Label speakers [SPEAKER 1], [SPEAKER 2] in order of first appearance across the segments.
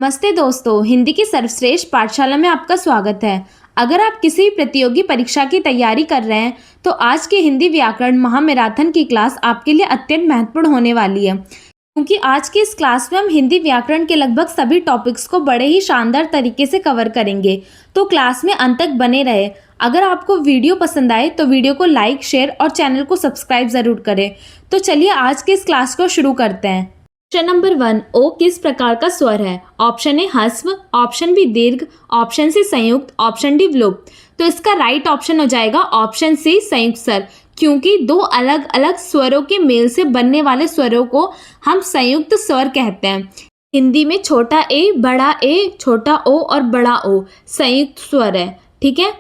[SPEAKER 1] नमस्ते दोस्तों, हिंदी की सर्वश्रेष्ठ पाठशाला में आपका स्वागत है। अगर आप किसी भी प्रतियोगी परीक्षा की तैयारी कर रहे हैं, तो आज की हिंदी व्याकरण महामैराथन की क्लास आपके लिए अत्यंत महत्वपूर्ण होने वाली है, क्योंकि आज की इस क्लास में हम हिंदी व्याकरण के लगभग सभी टॉपिक्स को बड़े ही शानदार तरीके से कवर करेंगे। तो क्लास में अंत तक बने रहे। अगर आपको वीडियो पसंद आए तो वीडियो को लाइक, शेयर और चैनल को सब्सक्राइब जरूर करें। तो चलिए आज की इस क्लास को शुरू करते हैं। क्वेश्चन नंबर 1, ओ किस प्रकार का स्वर है? ऑप्शन ए ह्रस्व, ऑप्शन बी दीर्घ, ऑप्शन सी संयुक्त, ऑप्शन डी विलुप्त। तो इसका राइट ऑप्शन हो जाएगा ऑप्शन सी संयुक्त स्वर, क्योंकि दो अलग अलग स्वरों के मेल से बनने वाले स्वरों को हम संयुक्त स्वर कहते हैं। हिंदी में छोटा ए, छोटा ओ और बड़ा ओ संयुक्त स्वर है। ठीक है,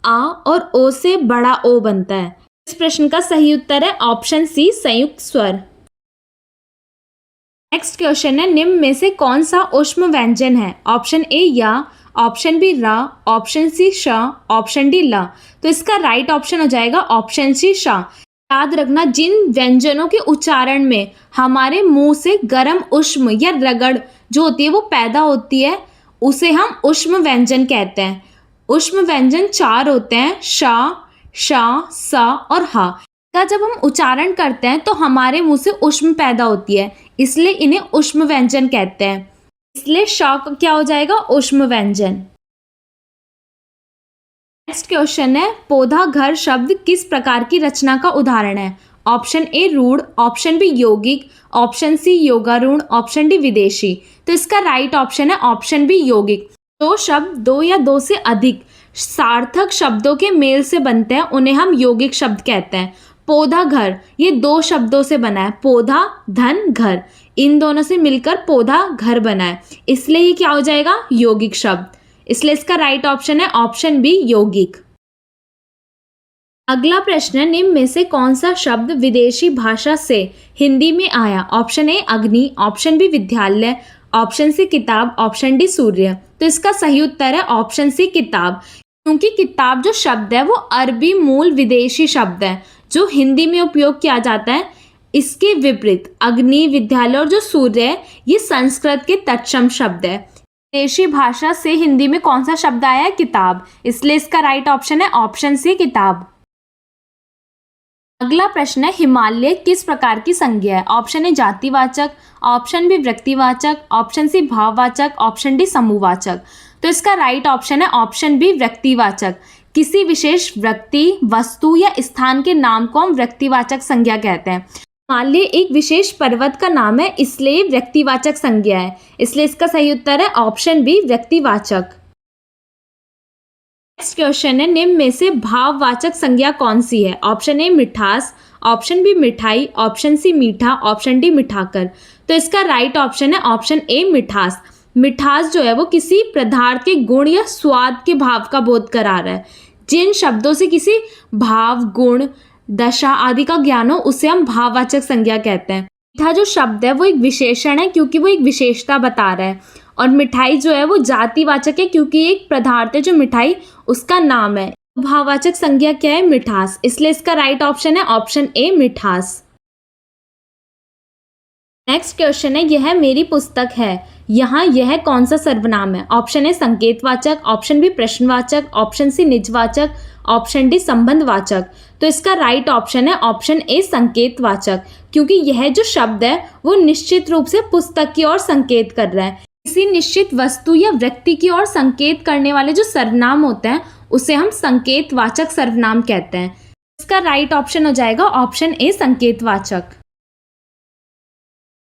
[SPEAKER 1] आ और ओ से बड़ा ओ बनता है। इस प्रश्न का सही उत्तर है ऑप्शन सी संयुक्त स्वर। नेक्स्ट क्वेश्चन है, निम्न में से कौन सा ऊष्म व्यंजन है? ऑप्शन ए या, ऑप्शन बी रा, ऑप्शन सी श, ऑप्शन डी ला। तो इसका राइट ऑप्शन हो जाएगा ऑप्शन सी श। याद रखना, जिन व्यंजनों के उच्चारण में हमारे मुंह से गर्म ऊष्म या रगड़ जो होती है वो पैदा होती है, उसे हम ऊष्म व्यंजन कहते हैं। ऊष्म व्यंजन 4 होते हैं, श, श, स और ह का जब हम उच्चारण करते हैं तो हमारे मुंह से ऊष्म पैदा होती है, इसलिए इन्हें ऊष्म व्यंजन कहते हैं। इसलिए श क्या हो जाएगा? ऊष्म व्यंजन। नेक्स्ट क्वेश्चन है, पौधा घर शब्द किस प्रकार की रचना का उदाहरण है? ऑप्शन ए रूढ़, ऑप्शन बी यौगिक, ऑप्शन सी योगारूढ़, ऑप्शन डी विदेशी। तो इसका राइट ऑप्शन है ऑप्शन बी यौगिक। जो शब्द दो या दो से अधिक सार्थक शब्दों के मेल से बनते हैं उन्हें हम यौगिक शब्द कहते हैं। पौधा घर ये 2 शब्दों से बना है, पौधा धन घर, इन दोनों से मिलकर पौधा घर बना है, इसलिए ये क्या हो जाएगा? यौगिक शब्द। इसलिए इसका राइट ऑप्शन है ऑप्शन बी यौगिक। अगला प्रश्न है, निम्न में से कौन सा शब्द विदेशी भाषा से हिंदी में आया? ऑप्शन ए अग्नि, ऑप्शन बी विद्यालय, ऑप्शन सी किताब, ऑप्शन डी सूर्य। तो इसका सही उत्तर है ऑप्शन सी किताब, क्योंकि किताब जो शब्द है वो अरबी मूल विदेशी शब्द है जो हिंदी में उपयोग किया जाता है। इसके विपरीत अग्नि, विद्यालय और जो सूर्य है ये संस्कृत के तत्सम शब्द है। विदेशी भाषा से हिंदी में कौन सा शब्द आया है? किताब, इसलिए इसका राइट ऑप्शन है ऑप्शन सी किताब। अगला प्रश्न है, हिमालय किस प्रकार की संज्ञा है? ऑप्शन ए जातिवाचक, ऑप्शन बी व्यक्तिवाचक, ऑप्शन सी भाववाचक, ऑप्शन डी समूहवाचक। तो इसका राइट ऑप्शन है ऑप्शन बी व्यक्तिवाचक। किसी विशेष व्यक्ति, वस्तु या स्थान के नाम को हम व्यक्तिवाचक संज्ञा कहते हैं। हिमालय एक विशेष पर्वत का नाम है, इसलिए व्यक्तिवाचक संज्ञा है, इसलिए इसका सही उत्तर है ऑप्शन बी व्यक्तिवाचक। नेक्स्ट क्वेश्चन है, निम्न में से भाववाचक संज्ञा कौन सी है? ऑप्शन ए मिठास, ऑप्शन बी मिठाई, ऑप्शन सी मीठा, ऑप्शन डी मिठाकर। तो इसका राइट ऑप्शन है ऑप्शन ए मिठास। मिठास जो है वो किसी पदार्थ के गुण या स्वाद के भाव का बोध करा रहा है। जिन शब्दों से किसी भाव, गुण, दशा आदि का ज्ञान हो उसे हम भाववाचक संज्ञा कहते हैं। मीठा जो शब्द है वो एक विशेषण है, क्योंकि वो एक विशेषता बता रहा है, और मिठाई जो है वो जातिवाचक है, क्योंकि एक पदार्थ है जो मिठाई उसका नाम है। भाववाचक संज्ञा क्या है? मिठास, इसलिए इसका राइट ऑप्शन है ऑप्शन ए मिठास। नेक्स्ट क्वेश्चन है, यह मेरी पुस्तक है, यहाँ यह कौन सा सर्वनाम है? ऑप्शन ए संकेतवाचक, ऑप्शन बी प्रश्नवाचक, ऑप्शन सी निजवाचक, ऑप्शन डी संबंधवाचक। तो इसका राइट ऑप्शन है ऑप्शन ए संकेतवाचक, क्योंकि यह जो शब्द है वो निश्चित रूप से पुस्तक की ओर संकेत कर रहा है। किसी निश्चित वस्तु या व्यक्ति की ओर संकेत करने वाले जो सर्वनाम होते हैं उसे हम संकेतवाचक सर्वनाम कहते हैं। इसका राइट ऑप्शन हो जाएगा ऑप्शन ए संकेतवाचक।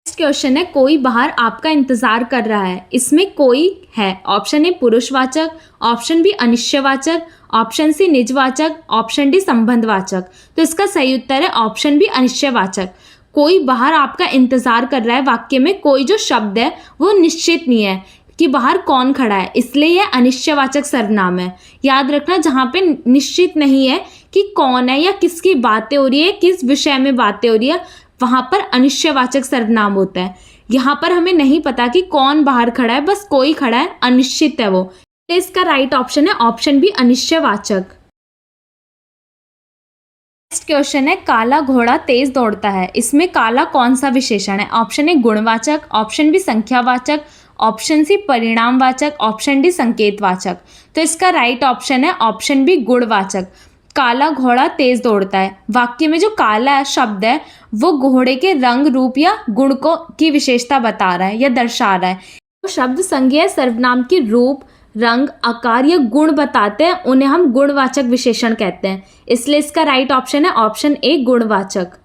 [SPEAKER 1] क्वेश्चन है, कोई बाहर आपका इंतजार कर रहा है, इसमें कोई है। ऑप्शन ए पुरुषवाचक, ऑप्शन बी अनिश्चयवाचक, ऑप्शन सी निजवाचक, ऑप्शन डी संबंधवाचक। तो इसका सही उत्तर है ऑप्शन बी अनिश्चयवाचक। कोई बाहर आपका इंतजार कर रहा है वाक्य में कोई जो शब्द है वो निश्चित नहीं है कि बाहर कौन खड़ा है, इसलिए यह अनिश्चयवाचक सर्वनाम है। याद रखना, जहाँ पे निश्चित नहीं है कि कौन है या किसकी बातें हो रही है, किस विषय में बातें हो रही है, वहां पर अनिश्चयवाचक सर्वनाम होता है। यहाँ पर हमें नहीं पता कि कौन बाहर खड़ा है, बस कोई खड़ा है, अनिश्चित है वो। तो इसका राइट ऑप्शन है ऑप्शन बी अनिश्चयवाचक। नेक्स्ट क्वेश्चन है, काला घोड़ा तेज दौड़ता है, इसमें काला कौन सा विशेषण है? ऑप्शन ए गुणवाचक, ऑप्शन बी संख्यावाचक, ऑप्शन सी परिणामवाचक, ऑप्शन डी संकेतवाचक। तो इसका राइट ऑप्शन है ऑप्शन बी गुणवाचक। काला घोड़ा तेज दौड़ता है, वाक्य में जो काला शब्द है वो घोड़े के रंग, रूप या गुण को की विशेषता बता रहा है या दर्शा रहा है। तो शब्द संज्ञा सर्वनाम की रूप, रंग, आकार या गुण बताते हैं, उन्हें हम गुणवाचक विशेषण कहते हैं। इसलिए इसका राइट ऑप्शन है ऑप्शन ए गुणवाचक।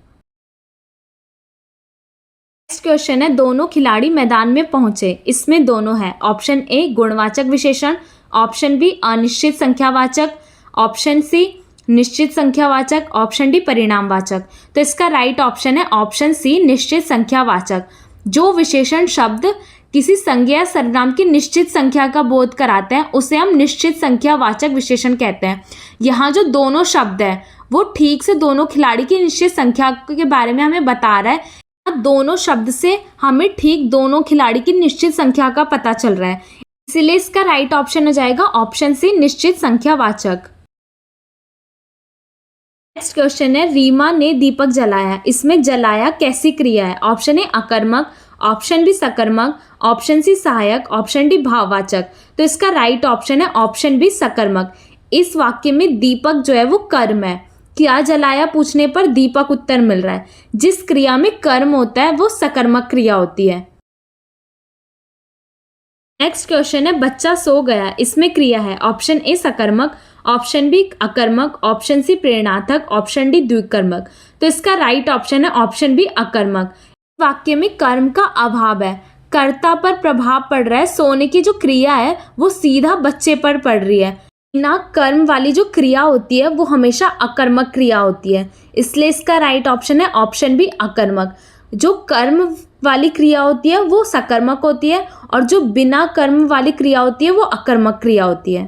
[SPEAKER 1] नेक्स्ट क्वेश्चन है, दोनों खिलाड़ी मैदान में पहुंचे, इसमें दोनों है। ऑप्शन ए गुणवाचक विशेषण, ऑप्शन बी अनिश्चित संख्यावाचक, ऑप्शन सी निश्चित संख्यावाचक, ऑप्शन डी परिणामवाचक। तो इसका राइट ऑप्शन है ऑप्शन सी निश्चित संख्यावाचक। जो विशेषण शब्द किसी संज्ञा या सर्वनाम की निश्चित संख्या का बोध कराते हैं उसे हम निश्चित संख्यावाचक विशेषण कहते हैं। यहाँ जो दोनों शब्द है वो ठीक से दोनों खिलाड़ी की निश्चित संख्या के बारे में हमें बता रहा है। दोनों शब्द से हमें ठीक दोनों खिलाड़ी की निश्चित संख्या का पता चल रहा है, इसलिए इसका राइट ऑप्शन हो जाएगा ऑप्शन सी निश्चित संख्यावाचक। नेक्स्ट क्वेश्चन है, रीमा ने दीपक जलाया, इसमें जलाया कैसी क्रिया है? ऑप्शन ए अकर्मक, ऑप्शन बी सकर्मक, ऑप्शन सी सहायक, ऑप्शन डी भाववाचक। तो इसका राइट ऑप्शन है ऑप्शन बी सकर्मक। इस वाक्य में दीपक जो है वो कर्म है। क्या जलाया पूछने पर दीपक उत्तर मिल रहा है। जिस क्रिया में कर्म होता है वो सकर्मक क्रिया होती है। नेक्स्ट क्वेश्चन है, बच्चा सो गया, इसमें क्रिया है। ऑप्शन ए सकर्मक, ऑप्शन बी अकर्मक, ऑप्शन सी प्रेरणार्थक, ऑप्शन डी द्विकर्मक। तो इसका राइट ऑप्शन है ऑप्शन बी अकर्मक। वाक्य में कर्म का अभाव है, कर्ता पर प्रभाव पड़ रहा है। सोने की जो क्रिया है वो सीधा बच्चे पर पड़ रही है। बिना कर्म वाली जो क्रिया होती है वो हमेशा अकर्मक क्रिया होती है, इसलिए इसका राइट ऑप्शन है ऑप्शन बी अकर्मक। जो कर्म वाली क्रिया होती है वो सकर्मक होती है और जो बिना कर्म वाली क्रिया होती है वो अकर्मक क्रिया होती है।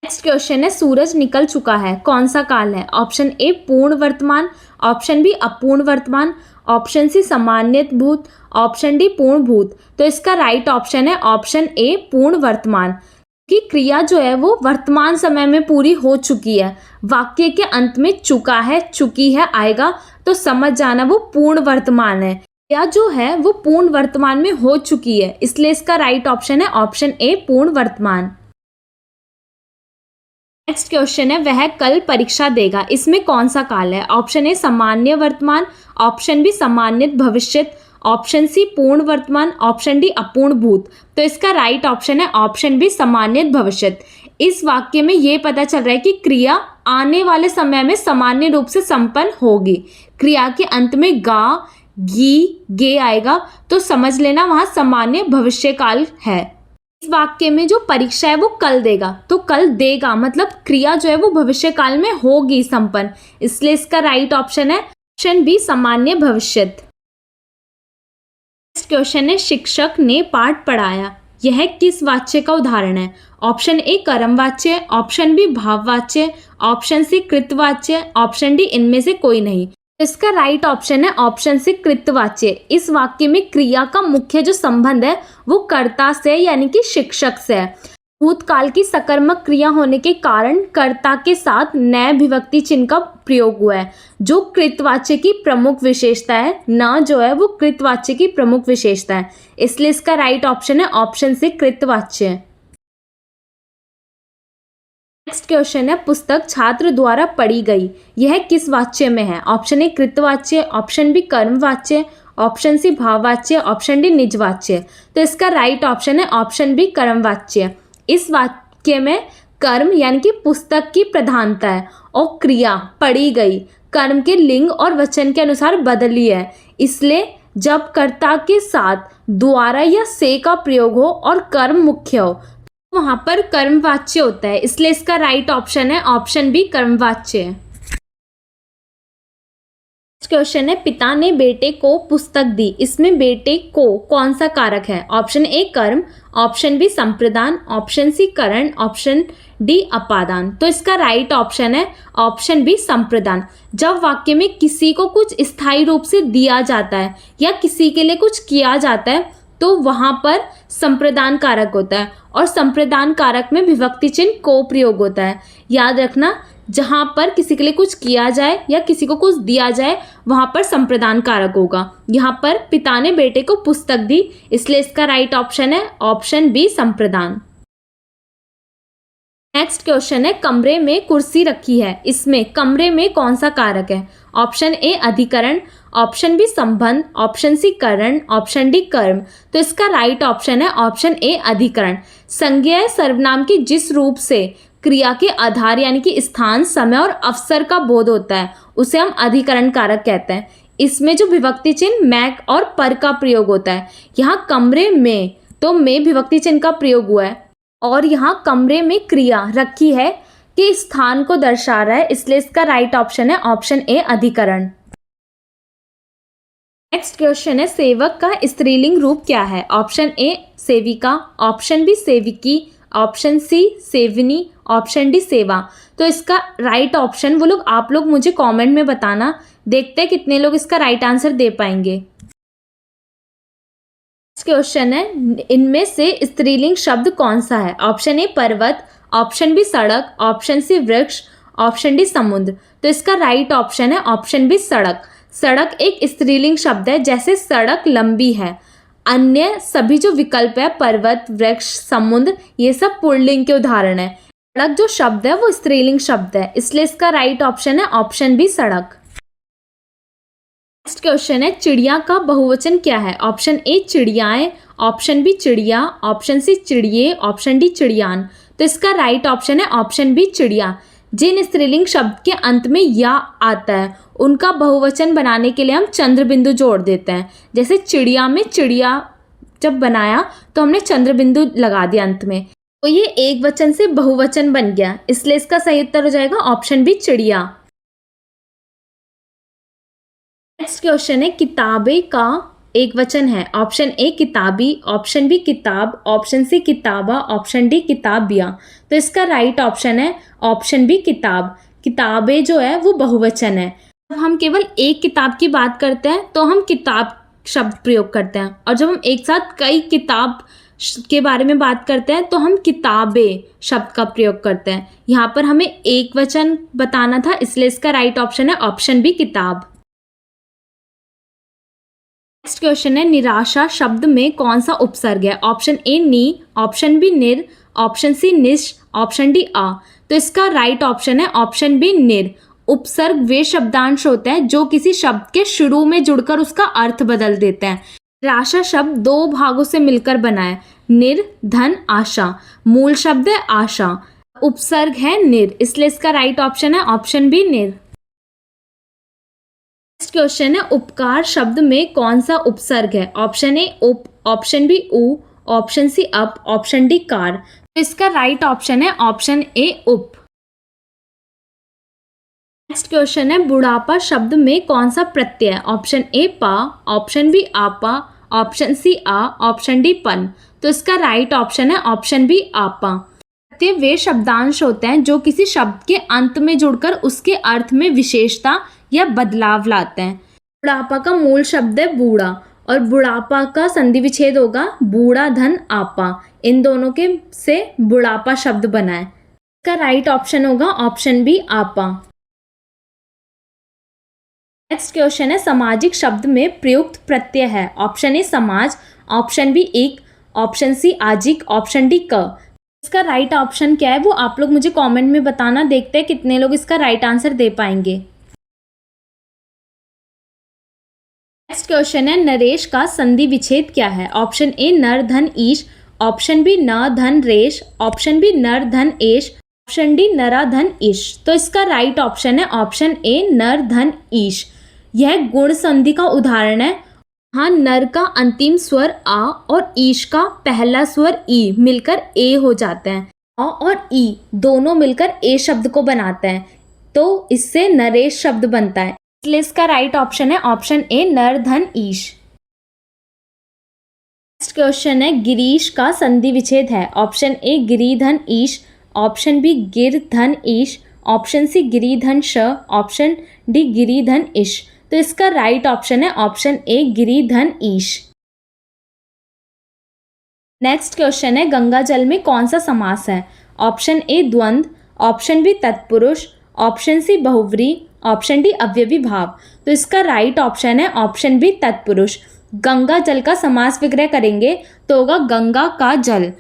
[SPEAKER 1] नेक्स्ट क्वेश्चन है, सूरज निकल चुका है, कौन सा काल है? ऑप्शन ए पूर्ण वर्तमान, ऑप्शन बी अपूर्ण वर्तमान, ऑप्शन सी सामान्य भूत, ऑप्शन डी पूर्ण भूत। तो इसका राइट ऑप्शन है ऑप्शन ए पूर्ण वर्तमान। की क्रिया जो है वो वर्तमान समय में पूरी हो चुकी है। वाक्य के अंत में चुका है, चुकी है आएगा तो समझ जाना वो पूर्ण वर्तमान है। क्रिया जो है वो पूर्ण वर्तमान में हो चुकी है, इसलिए इसका राइट ऑप्शन है ऑप्शन ए पूर्ण वर्तमान। नेक्स्ट क्वेश्चन है, वह कल परीक्षा देगा, इसमें कौन सा काल है? ऑप्शन ए सामान्य वर्तमान, ऑप्शन बी सामान्य भविष्य, ऑप्शन सी पूर्ण वर्तमान, ऑप्शन डी अपूर्ण भूत। तो इसका राइट ऑप्शन है ऑप्शन बी सामान्य भविष्य। इस वाक्य में ये पता चल रहा है कि क्रिया आने वाले समय में सामान्य रूप से संपन्न होगी। क्रिया के अंत में गा, गी, गे आएगा तो समझ लेना वहां सामान्य भविष्य काल है। इस वाक्य में जो परीक्षा है वो कल देगा, तो कल देगा मतलब क्रिया जो है वो भविष्य काल में होगी संपन्न, इसलिए इसका राइट ऑप्शन है ऑप्शन बी सामान्य भविष्य। नेक्स्ट क्वेश्चन है, शिक्षक ने पाठ पढ़ाया, यह किस वाच्य का उदाहरण है? ऑप्शन ए कर्मवाच्य, ऑप्शन बी भाववाच्य, ऑप्शन सी कृतवाच्य, ऑप्शन डी इनमें से कोई नहीं। इसका राइट ऑप्शन है ऑप्शन सी कृतवाच्य। इस वाक्य में क्रिया का मुख्य जो संबंध है वो कर्ता से यानी कि शिक्षक से है। भूतकाल की सकर्मक क्रिया होने के कारण कर्ता के साथ नए विभक्ति चिन्ह का प्रयोग हुआ है, जो कृतवाच्य की प्रमुख विशेषता है। न जो है वो कृतवाच्य की प्रमुख विशेषता है, इसलिए इसका राइट ऑप्शन है ऑप्शन सी कृतवाच्य। नेक्स्ट क्वेश्चन है, पुस्तक छात्र द्वारा पढ़ी गई, यह किस वाच्य में है? ऑप्शन ए कृतवाच्य, ऑप्शन बी कर्मवाच्य, ऑप्शन सी भाववाच्य, ऑप्शन डी निजवाच्य। तो इसका राइट ऑप्शन है ऑप्शन बी कर्मवाच्य। इस वाक्य में कर्म यानी कि पुस्तक की प्रधानता है और क्रिया पढ़ी गई कर्म के लिंग और वचन के अनुसार बदली है, इसलिए जब कर्ता के साथ द्वारा या से का प्रयोग हो और कर्म मुख्य हो तो वहां पर कर्मवाच्य होता है, इसलिए इसका राइट ऑप्शन है ऑप्शन बी कर्मवाच्य। क्वेश्चन है, पिता ने बेटे को पुस्तक दी, इसमें बेटे को कौन सा कारक है? ऑप्शन ए कर्म, ऑप्शन बी संप्रदान, ऑप्शन सी करण, ऑप्शन डी अपादान। तो इसका राइट ऑप्शन है ऑप्शन बी संप्रदान। जब वाक्य में किसी को कुछ स्थायी रूप से दिया जाता है या किसी के लिए कुछ किया जाता है तो वहां पर संप्रदान कारक होता है और संप्रदान कारक में विभक्ति चिन्ह को प्रयोग होता है। याद रखना जहाँ पर किसी के लिए कुछ किया जाए या किसी को कुछ दिया जाए वहाँ पर संप्रदान कारक होगा। यहाँ पर पिता ने बेटे को पुस्तक दी, इसलिए इसका राइट ऑप्शन है ऑप्शन बी संप्रदान। नेक्स्ट क्वेश्चन है कमरे में कुर्सी रखी है, इसमें कमरे में कौन सा कारक है? ऑप्शन ए अधिकरण, ऑप्शन बी संबंध, ऑप्शन सी करण, ऑप्शन डी कर्म। तो इसका राइट ऑप्शन है ऑप्शन ए अधिकरण। संज्ञा सर्वनाम की जिस रूप से क्रिया के आधार यानी कि स्थान, समय और अवसर का बोध होता है उसे हम अधिकरण कारक कहते हैं। इसमें जो विभक्ति चिन्ह मैक और पर का प्रयोग होता है, यहाँ कमरे में तो में विभक्ति चिन्ह का प्रयोग हुआ है और यहाँ कमरे में क्रिया रखी है कि स्थान को दर्शा रहा है, इसलिए इसका राइट ऑप्शन है ऑप्शन ए अधिकरण। नेक्स्ट क्वेश्चन है सेवक का स्त्रीलिंग रूप क्या है? ऑप्शन ए सेविका, ऑप्शन बी सेविकी, ऑप्शन सी सेवनी, ऑप्शन डी सेवा। तो इसका राइट ऑप्शन वो लोग आप लोग मुझे कमेंट में बताना, देखते हैं कितने लोग इसका राइट आंसर दे पाएंगे। क्वेश्चन है इनमें से स्त्रीलिंग शब्द कौन सा है? ऑप्शन ए पर्वत, ऑप्शन बी सड़क, ऑप्शन सी वृक्ष, ऑप्शन डी समुद्र। तो इसका राइट ऑप्शन है ऑप्शन बी सड़क। सड़क एक स्त्रीलिंग शब्द है, जैसे सड़क लंबी है। अन्य सभी जो विकल्प है पर्वत, वृक्ष, समुद्र, ये सब पुल्लिंग के उदाहरण है। सड़क जो शब्द है वो स्त्रीलिंग शब्द है, इसलिए इसका राइट ऑप्शन है ऑप्शन बी सड़क। नेक्स्ट क्वेश्चन है चिड़िया का बहुवचन क्या है? ऑप्शन ए चिड़ियाएं, ऑप्शन बी चिड़िया, ऑप्शन सी चिड़िए, ऑप्शन डी चिड़ियान। तो इसका राइट ऑप्शन है ऑप्शन बी चिड़िया। जिन स्त्रीलिंग शब्द के अंत में या आता है उनका बहुवचन बनाने के लिए हम चंद्र बिंदु जोड़ देते हैं। जैसे चिड़िया में चिड़िया जब बनाया तो हमने चंद्र बिंदु लगा दिया अंत में, तो ये एक वचन से बहुवचन बन गया, इसलिए इसका सही उत्तर हो जाएगा ऑप्शन बी चिड़िया। नेक्स्ट क्वेश्चन है किताबें का एक वचन है। ऑप्शन ए किताबी, ऑप्शन बी किताब, ऑप्शन सी किताबा, ऑप्शन डी किताबिया। तो इसका राइट ऑप्शन है ऑप्शन बी किताब। किताबें जो है वो बहुवचन है। जब हम केवल एक किताब की बात करते हैं तो हम किताब शब्द प्रयोग करते हैं, और जब हम एक साथ कई किताब के बारे में बात करते हैं तो हम किताबें शब्द का प्रयोग करते हैं। यहाँ पर हमें एक वचन बताना था, इसलिए इसका राइट ऑप्शन है ऑप्शन बी किताब। नेक्स्ट क्वेश्चन है निराशा शब्द में कौन सा उपसर्ग है? ऑप्शन ए नी, ऑप्शन बी निर, ऑप्शन सी निश, ऑप्शन डी आ। तो इसका राइट ऑप्शन है ऑप्शन बी निर। उपसर्ग वे शब्दांश होते हैं जो किसी शब्द के शुरू में जुड़कर उसका अर्थ बदल देते हैं। निराशा शब्द दो भागों से मिलकर बना है, निर धन आशा। मूल शब्द है आशा, उपसर्ग है निर, इसलिए इसका राइट ऑप्शन है ऑप्शन बी निर। नेक्स्ट क्वेश्चन है उपकार शब्द में कौन सा उपसर्ग है? ऑप्शन ए उप, ऑप्शन बी उ, ऑप्शन सी अप, ऑप्शन डी कार। तो इसका राइट ऑप्शन है ऑप्शन ए उप। नेक्स्ट क्वेश्चन है बुढ़ापा शब्द में कौन सा प्रत्यय है? ऑप्शन ए पा, ऑप्शन बी आपा, ऑप्शन सी आ, ऑप्शन डी पन। तो इसका राइट ऑप्शन है ऑप्शन बी आपा। प्रत्यय वे शब्दांश होते हैं जो किसी शब्द के अंत में जुड़कर उसके अर्थ में विशेषता या बदलाव लाते हैं। बुढ़ापा का मूल शब्द है बूढ़ा, और बुढ़ापा का संधि विच्छेद होगा बूढ़ा धन आपा। इन दोनों के से बुढ़ापा शब्द बना है। इसका राइट ऑप्शन होगा ऑप्शन बी आपा। नेक्स्ट क्वेश्चन है सामाजिक शब्द में प्रयुक्त प्रत्यय है। ऑप्शन ए समाज, ऑप्शन बी एक, ऑप्शन सी आजिक, ऑप्शन डी क। इसका राइट ऑप्शन क्या है वो आप लोग मुझे कमेंट में बताना, देखते हैं कितने लोग इसका राइट आंसर दे पाएंगे। नेक्स्ट क्वेश्चन है नरेश का संधि विच्छेद क्या है? ऑप्शन ए नर धन ईश, ऑप्शन बी न धन रेश, ऑप्शन बी नर धन एश, ऑप्शन डी नरा धन ईश। तो इसका राइट ऑप्शन है ऑप्शन ए नर धन ईश। यह गुण संधि का उदाहरण है। हाँ, नर का अंतिम स्वर आ और ईश का पहला स्वर ई मिलकर ए हो जाते हैं। आ और ई दोनों मिलकर ए शब्द को बनाते हैं, तो इससे नरेश शब्द बनता है, इसलिए इसका राइट ऑप्शन है ऑप्शन ए नर धन ईश। नेक्स्ट क्वेश्चन है गिरीश का संधि विच्छेद है। ऑप्शन ए गिरी धन ईश, ऑप्शन बी गिर धन ईश, ऑप्शन सी गिरी धन श, ऑप्शन डी गिरी धन इश। तो इसका राइट ऑप्शन है ऑप्शन ए गिरी धन ईश। नेक्स्ट क्वेश्चन है गंगा जल में कौन सा समास है? ऑप्शन ए द्वंद्व, ऑप्शन बी तत्पुरुष, ऑप्शन सी बहुव्रीहि, ऑप्शन डी अवयवी भाव। तो इसका राइट ऑप्शन है ऑप्शन बी तत्पुरुष। गंगा जल का समास विग्रह करेंगे तो होगा गंगा का जल।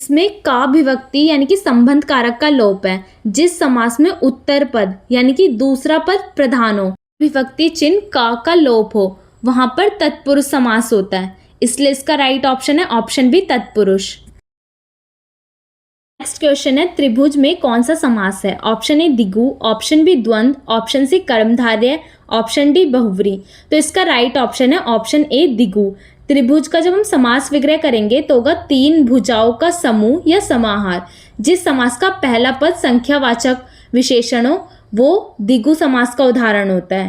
[SPEAKER 1] इसमें का विभक्ति यानी कि संबंध कारक का लोप है। जिस समास में उत्तर पद यानी कि दूसरा पद प्रधान हो, विभक्ति चिन्ह का लोप हो, वहां पर तत्पुरुष समास होता है। इसलिए इसका राइट ऑप्शन है ऑप्शन बी तत्पुरुष। नेक्स्ट क्वेश्चन है त्रिभुज में कौन सा समास है? ऑप्शन ए दिगु, ऑप्शन बी द्वंद्व, ऑप्शन सी कर्मधारय, ऑप्शन डी बहुव्रीहि। तो इसका राइट ऑप्शन है ऑप्शन ए दिगु। त्रिभुज का जब हम समास विग्रह करेंगे तो होगा तीन भुजाओं का समूह या समाहार। जिस समास का पहला पद संख्यावाचक विशेषण हो वो दिगु समास का उदाहरण होता है।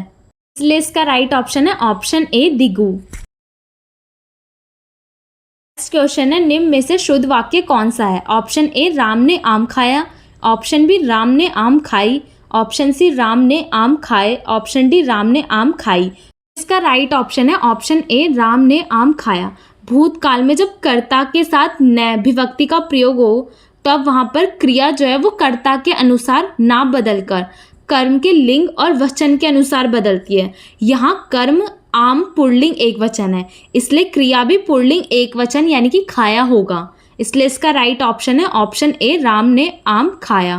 [SPEAKER 1] इसलिए इसका राइट ऑप्शन है ऑप्शन ए दिगु। नेक्स्ट क्वेश्चन है निम्न में से शुद्ध वाक्य कौन सा है? ऑप्शन ए राम ने आम खाया, ऑप्शन बी राम ने आम खाई, ऑप्शन सी राम ने आम खाए, ऑप्शन डी राम ने आम खाई। इसका राइट ऑप्शन है ऑप्शन ए राम ने आम खाया। भूतकाल में जब कर्ता के साथ न विभक्ति का प्रयोग हो तब वहां पर क्रिया जो है वो कर्ता के अनुसार ना बदलकर कर्म के लिंग और वचन के अनुसार बदलती है। यहाँ कर्म आम पुल्लिंग एक वचन है, इसलिए क्रिया भी पुल्लिंग एक वचन यानी कि खाया होगा। इसलिए इसका राइट ऑप्शन है ऑप्शन ए राम ने आम खाया।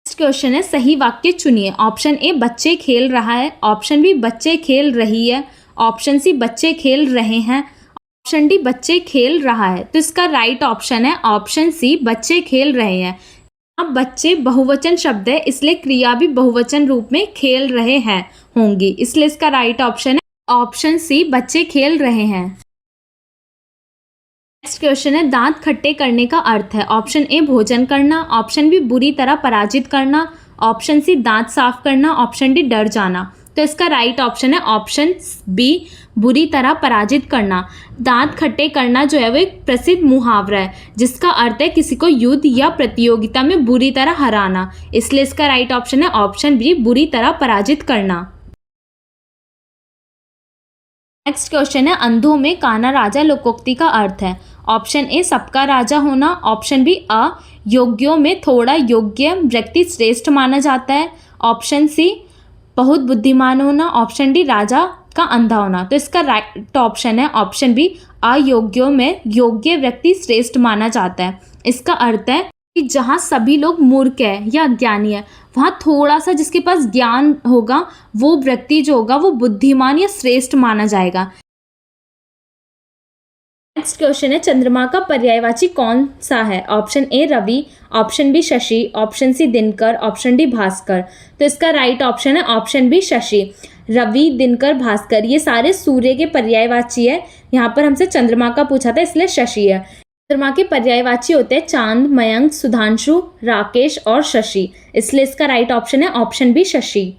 [SPEAKER 1] नेक्स्ट क्वेश्चन है सही वाक्य चुनिए। ऑप्शन ए बच्चे खेल रहा है, ऑप्शन बी बच्चे खेल रही है, ऑप्शन सी बच्चे खेल रहे हैं, ऑप्शन डी बच्चे खेल रहा है। तो इसका राइट ऑप्शन है ऑप्शन सी बच्चे खेल रहे हैं। अब बच्चे बहुवचन शब्द है, इसलिए क्रिया भी बहुवचन रूप में खेल रहे हैं होंगी। इसलिए इसका राइट ऑप्शन है ऑप्शन सी बच्चे खेल रहे हैं। नेक्स्ट क्वेश्चन है दांत खट्टे करने का अर्थ है। ऑप्शन ए भोजन करना, ऑप्शन बी बुरी तरह पराजित करना, ऑप्शन सी दांत साफ करना, ऑप्शन डी डर जाना। तो इसका राइट ऑप्शन है ऑप्शन बी बुरी तरह पराजित करना। दांत खट्टे करना जो है वो एक प्रसिद्ध मुहावरा है जिसका अर्थ है किसी को युद्ध या प्रतियोगिता में बुरी तरह हराना। इसलिए इसका राइट ऑप्शन है ऑप्शन बी बुरी तरह पराजित करना। नेक्स्ट क्वेश्चन है अंधों में काना राजा लोकोक्ति का अर्थ है। ऑप्शन ए सबका राजा होना, ऑप्शन बी अयोग्यों में थोड़ा योग्य व्यक्ति श्रेष्ठ माना जाता है, ऑप्शन सी बहुत बुद्धिमान होना, ऑप्शन डी राजा का अंधा होना। तो इसका राइट ऑप्शन है ऑप्शन बी अयोग्यों में योग्य व्यक्ति श्रेष्ठ माना जाता है। इसका अर्थ है कि जहाँ सभी लोग मूर्ख है या अज्ञानी है वहाँ थोड़ा सा जिसके पास ज्ञान होगा वो व्यक्ति जो होगा वो बुद्धिमान या श्रेष्ठ माना जाएगा। नेक्स्ट क्वेश्चन है चंद्रमा का पर्यायवाची कौन सा है? ऑप्शन ए रवि, ऑप्शन बी शशि, ऑप्शन सी दिनकर, ऑप्शन डी भास्कर। तो इसका राइट ऑप्शन है ऑप्शन बी शशि। रवि, दिनकर, भास्कर ये सारे सूर्य के पर्यायवाची है। यहाँ पर हमसे चंद्रमा का पूछा था इसलिए शशि है। चंद्रमा के पर्यायवाची होते हैं चांद, मयंक, सुधांशु, राकेश और शशि। इसलिए इसका राइट ऑप्शन है ऑप्शन बी शशि।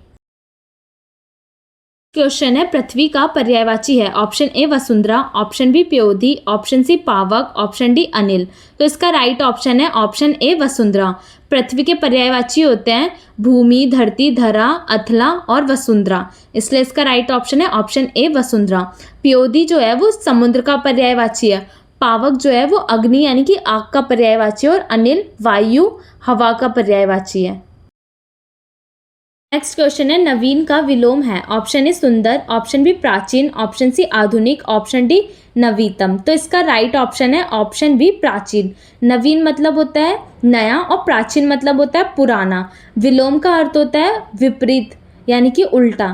[SPEAKER 1] क्वेश्चन है पृथ्वी का पर्यायवाची है। ऑप्शन ए वसुंधरा, ऑप्शन बी प्योधी, ऑप्शन सी पावक, ऑप्शन डी अनिल। तो इसका राइट ऑप्शन है ऑप्शन ए वसुंधरा। पृथ्वी के पर्यायवाची होते हैं भूमि, धरती, धरा, अथला और वसुंधरा। इसलिए इसका राइट ऑप्शन है ऑप्शन ए वसुंधरा। प्योधी जो है वो समुद्र का पर्यायवाची है, पावक जो है वो अग्नि यानी कि आग का पर्यायवाची है और अनिल वायु हवा का पर्यायवाची है। नेक्स्ट क्वेश्चन है नवीन का विलोम है। ऑप्शन ए सुंदर, ऑप्शन बी प्राचीन, ऑप्शन सी आधुनिक, ऑप्शन डी नवीनतम। तो इसका राइट ऑप्शन है ऑप्शन बी प्राचीन। नवीन मतलब होता है नया और प्राचीन मतलब होता है पुराना। विलोम का अर्थ होता है विपरीत यानी कि उल्टा।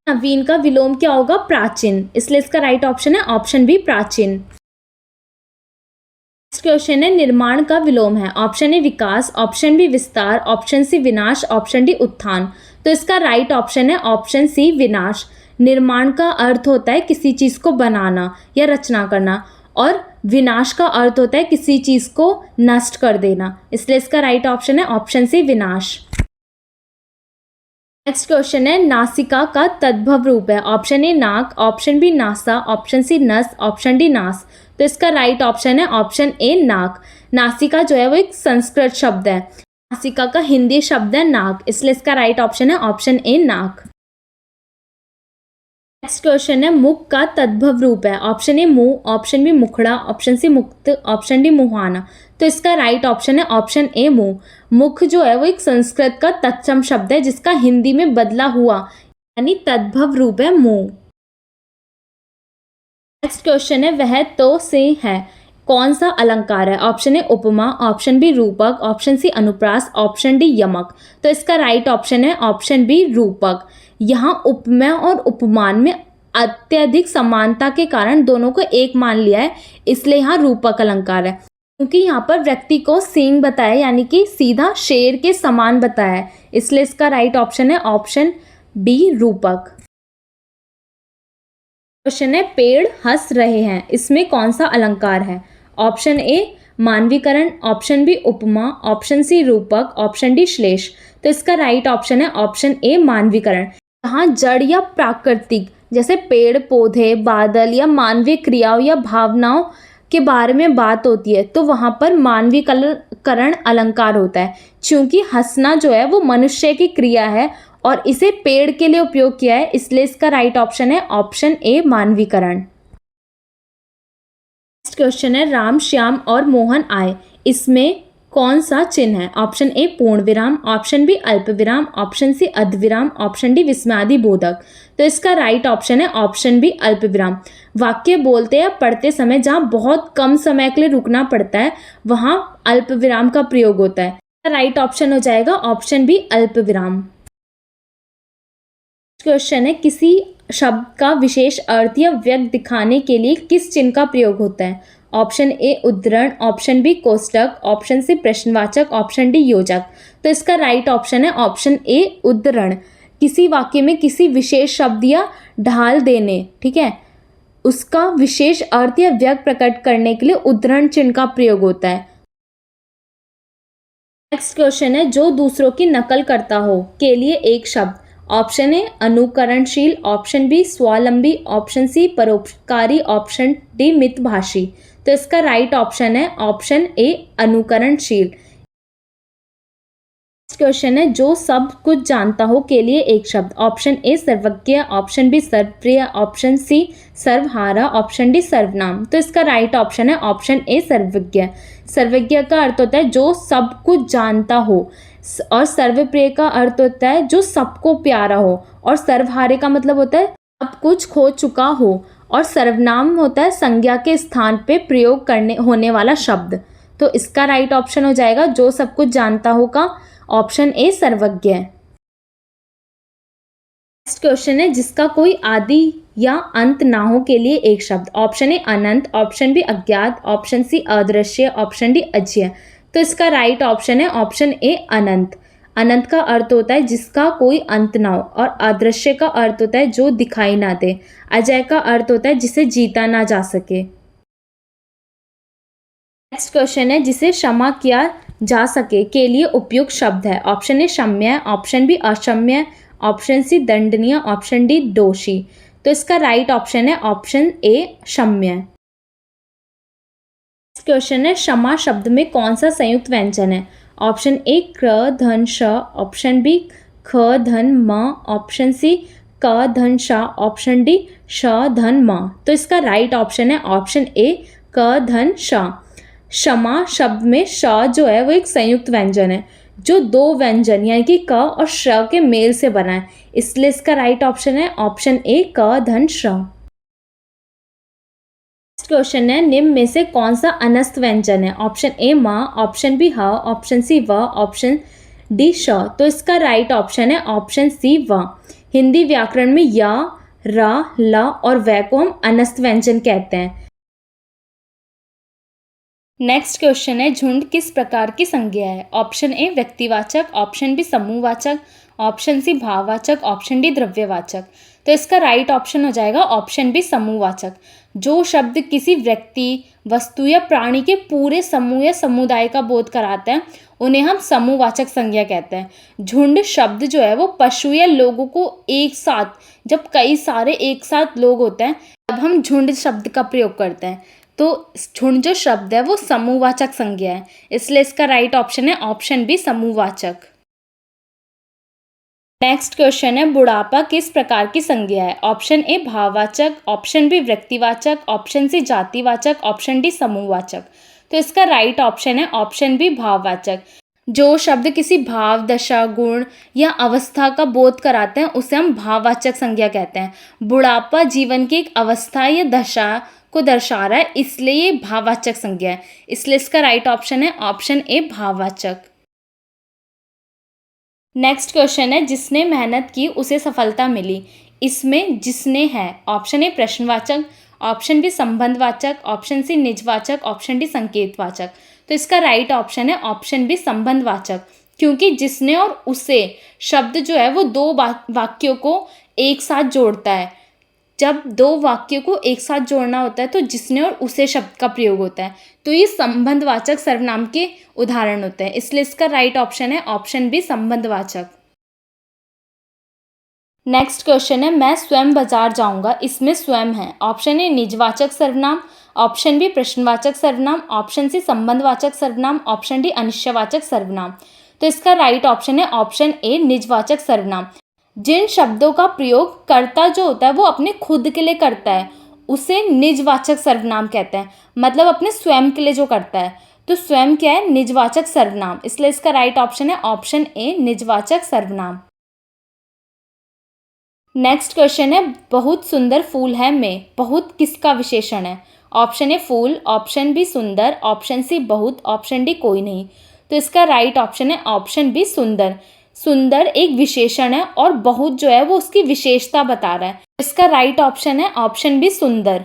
[SPEAKER 1] नवीन का विलोम क्या होगा? प्राचीन। इसलिए इसका राइट ऑप्शन है ऑप्शन बी प्राचीन। नेक्स्ट क्वेश्चन है निर्माण का विलोम है। ऑप्शन ए विकास, ऑप्शन बी विस्तार, ऑप्शन सी विनाश, ऑप्शन डी उत्थान। तो इसका राइट ऑप्शन है ऑप्शन सी विनाश। निर्माण का अर्थ होता है किसी चीज को बनाना या रचना करना और विनाश का अर्थ होता है किसी चीज को नष्ट कर देना। इसलिए इसका राइट ऑप्शन है ऑप्शन सी विनाश। नेक्स्ट क्वेश्चन है नासिका का तद्भव रूप है। ऑप्शन ए नाक, ऑप्शन बी नासा, ऑप्शन सी नस, ऑप्शन डी नास। तो इसका राइट ऑप्शन है ऑप्शन ए नाक। नासिका जो है वो एक संस्कृत शब्द है, नासिका का हिंदी शब्द है नाक। इसलिए इसका राइट ऑप्शन है ऑप्शन ए नाक। नेक्स्ट क्वेश्चन है मुख का तद्भव रूप है। ऑप्शन ए मुंह, ऑप्शन बी मुखड़ा, ऑप्शन सी मुक्त, ऑप्शन डी मुहाना। तो इसका राइट ऑप्शन है ऑप्शन ए मुंह। मुख जो है वो एक संस्कृत का तत्सम शब्द है जिसका हिंदी में बदला हुआ यानी तद्भव रूप है मुंह। नेक्स्ट क्वेश्चन है वह तो से है कौन सा अलंकार है। ऑप्शन ए उपमा, ऑप्शन बी रूपक, ऑप्शन सी अनुप्रास, ऑप्शन डी यमक। तो इसका राइट ऑप्शन है ऑप्शन बी रूपक। यहाँ उपमा और उपमान में अत्यधिक समानता के कारण दोनों को एक मान लिया है, इसलिए यहाँ रूपक अलंकार है। क्योंकि यहाँ पर व्यक्ति को सींग बताया यानी कि सीधा शेर के समान बताया है, इसलिए इसका राइट ऑप्शन है ऑप्शन बी रूपक। क्वेश्चन है पेड़ हंस रहे हैं, इसमें कौन सा अलंकार है। ऑप्शन ए मानवीकरण, ऑप्शन बी उपमा, ऑप्शन सी रूपक, ऑप्शन डी श्लेष। तो इसका राइट ऑप्शन है ऑप्शन ए मानवीकरण। यहाँ जड़ या प्राकृतिक जैसे पेड़ पौधे, बादल या मानवीय क्रियाओं या भावनाओं के बारे में बात होती है तो वहाँ पर मानवीकरण अलंकार होता है। चूंकि हंसना जो है वो मनुष्य की क्रिया है और इसे पेड़ के लिए उपयोग किया है, इसलिए इसका राइट ऑप्शन है ऑप्शन ए मानवीकरण। नेक्स्ट क्वेश्चन है राम श्याम और मोहन आए, इसमें कौन सा चिन्ह है। ऑप्शन ए पूर्ण विराम, ऑप्शन बी अल्प विराम, ऑप्शन सी अर्धविराम, ऑप्शन डी विस्मयादि बोधक। तो इसका राइट ऑप्शन है ऑप्शन बी अल्प विराम। वाक्य बोलते या पढ़ते समय जहाँ बहुत कम समय के लिए रुकना पड़ता है वहाँ अल्प विराम का प्रयोग होता है। राइट ऑप्शन हो जाएगा ऑप्शन बी अल्प विराम। क्वेश्चन है किसी शब्द का विशेष अर्थ या व्यक्त दिखाने के लिए किस चिन्ह का प्रयोग होता है। ऑप्शन ए उद्धरण, ऑप्शन बी कोष्टक, ऑप्शन सी प्रश्नवाचक, ऑप्शन डी योजक। तो इसका राइट ऑप्शन है ऑप्शन ए उद्धरण। किसी वाक्य में किसी विशेष शब्द या ढाल देने, ठीक है, उसका विशेष अर्थ या व्यक्त प्रकट करने के लिए उद्धरण चिन्ह का प्रयोग होता है। नेक्स्ट क्वेश्चन है जो दूसरों की नकल करता हो के लिए एक शब्द। ऑप्शन ए अनुकरणशील, ऑप्शन बी स्वावलंबी, ऑप्शन सी परोपकारी, ऑप्शन डी मितभाषी। तो इसका राइट ऑप्शन है ऑप्शन ए अनुकरणशील। क्वेश्चन है जो सब कुछ जानता हो के लिए एक शब्द। ऑप्शन ए सर्वज्ञ, ऑप्शन बी सर्वप्रिय, ऑप्शन सी सर्वहारा, ऑप्शन डी सर्वनाम। तो इसका राइट ऑप्शन है ऑप्शन ए सर्वज्ञ। सर्वज्ञ का अर्थ होता है जो सब कुछ जानता हो और सर्वप्रिय का अर्थ होता है जो सबको प्यारा हो और सर्वहारे का मतलब होता है सब कुछ खो चुका हो और सर्वनाम होता है संज्ञा के स्थान पे प्रयोग करने होने वाला शब्द। तो इसका राइट ऑप्शन हो जाएगा जो सब कुछ जानता हो का ऑप्शन ए सर्वज्ञ। नेक्स्ट क्वेश्चन है जिसका कोई आदि या अंत ना हो के लिए एक शब्द। ऑप्शन ए अनंत, ऑप्शन बी अज्ञात, ऑप्शन सी अदृश्य, ऑप्शन डी अज्ञेय। तो इसका राइट ऑप्शन है ऑप्शन ए अनंत। अनंत का अर्थ होता है जिसका कोई अंत ना हो और अदृश्य का अर्थ होता है जो दिखाई ना दे। अजय का अर्थ होता है जिसे जीता ना जा सके। नेक्स्ट क्वेश्चन है जिसे क्षमा किया जा सके के लिए उपयुक्त शब्द है। ऑप्शन ए क्षम्य, ऑप्शन बी अक्षम्य, ऑप्शन सी दंडनीय, ऑप्शन डी दोषी। तो इसका राइट ऑप्शन है ऑप्शन ए क्षम्य। क्वेश्चन है क्षमा शब्द में कौन सा संयुक्त व्यंजन है। ऑप्शन ए क धन श, ऑप्शन बी ख धन म, ऑप्शन सी क धन श, ऑप्शन डी श धन म। तो इसका राइट ऑप्शन है ऑप्शन ए क धन श। क्षमा शब्द में श जो है वो एक संयुक्त व्यंजन है जो दो व्यंजन यानी कि क और श के मेल से बना है, इसलिए इसका राइट ऑप्शन है ऑप्शन ए क धन श। क्वेश्चन है निम्न में से कौन सा अनस्त व्यंजन है। ऑप्शन ए म, ऑप्शन बी ह, ऑप्शन सी व, ऑप्शन डी श। तो इसका राइट ऑप्शन है ऑप्शन सी व। हिंदी व्याकरण में य, र, ल और व को हम अनस्त व्यंजन कहते हैं। नेक्स्ट क्वेश्चन है झुंड किस प्रकार की संज्ञा है। ऑप्शन ए व्यक्तिवाचक, ऑप्शन बी समूहवाचक, ऑप्शन सी भाववाचक, ऑप्शन डी द्रव्यवाचक। तो इसका राइट ऑप्शन हो जाएगा ऑप्शन बी समूहवाचक। जो शब्द किसी व्यक्ति, वस्तु या प्राणी के पूरे समूह या समुदाय का बोध कराते हैं उन्हें हम समूहवाचक संज्ञा कहते हैं। झुंड शब्द जो है वो पशु या लोगों को एक साथ, जब कई सारे एक साथ लोग होते हैं तब हम झुंड शब्द का प्रयोग करते हैं। तो झुंड जो शब्द है वो समूहवाचक संज्ञा है, इसलिए इसका राइट ऑप्शन है ऑप्शन बी समूहवाचक। नेक्स्ट क्वेश्चन है, बुढ़ापा किस प्रकार की संज्ञा है? ऑप्शन ए भाववाचक, ऑप्शन बी व्यक्तिवाचक, ऑप्शन सी जातिवाचक, ऑप्शन डी समूहवाचक। तो इसका राइट ऑप्शन है ऑप्शन बी भाववाचक। जो शब्द किसी भाव, दशा, गुण या अवस्था का बोध कराते हैं उसे हम भाववाचक संज्ञा कहते हैं। बुढ़ापा जीवन की एक अवस्था या दशा को दर्शा रहा है, इसलिए ये भाववाचक संज्ञा है। इसलिए इसका राइट ऑप्शन है ऑप्शन ए भाववाचक। नेक्स्ट क्वेश्चन है, जिसने मेहनत की उसे सफलता मिली। इसमें जिसने है, ऑप्शन ए प्रश्नवाचक, ऑप्शन बी संबंधवाचक, ऑप्शन सी निजवाचक, ऑप्शन डी संकेतवाचक। तो इसका राइट ऑप्शन है ऑप्शन बी संबंधवाचक, क्योंकि जिसने और उसे शब्द जो है वो दो वाक्यों को एक साथ जोड़ता है। जब दो वाक्यों को एक साथ जोड़ना होता है तो जिसने और उसे शब्द का प्रयोग होता है, तो ये संबंधवाचक सर्वनाम के उदाहरण होते हैं। इसलिए इसका राइट ऑप्शन है ऑप्शन बी संबंधवाचक। नेक्स्ट क्वेश्चन है, मैं स्वयं बाजार जाऊंगा। इसमें स्वयं है, ऑप्शन ए निजवाचक सर्वनाम, ऑप्शन बी प्रश्नवाचक सर्वनाम, ऑप्शन सी संबंधवाचक सर्वनाम, ऑप्शन डी अनिश्चयवाचक सर्वनाम। तो इसका राइट ऑप्शन है ऑप्शन ए निजवाचक सर्वनाम। जिन शब्दों का प्रयोग कर्ता जो होता है वो अपने खुद के लिए करता है उसे निजवाचक सर्वनाम कहते हैं, मतलब अपने स्वयं के लिए जो करता है। तो स्वयं क्या है? निजवाचक सर्वनाम। इसलिए इसका राइट ऑप्शन है ऑप्शन ए निजवाचक सर्वनाम। नेक्स्ट क्वेश्चन है, बहुत सुंदर फूल है में। बहुत किसका विशेषण है? ऑप्शन ए फूल, ऑप्शन बी सुंदर, ऑप्शन सी बहुत, ऑप्शन डी कोई नहीं। तो इसका राइट ऑप्शन है ऑप्शन बी सुंदर। सुंदर एक विशेषण है और बहुत जो है वो उसकी विशेषता बता रहा है। इसका राइट ऑप्शन है ऑप्शन बी सुंदर।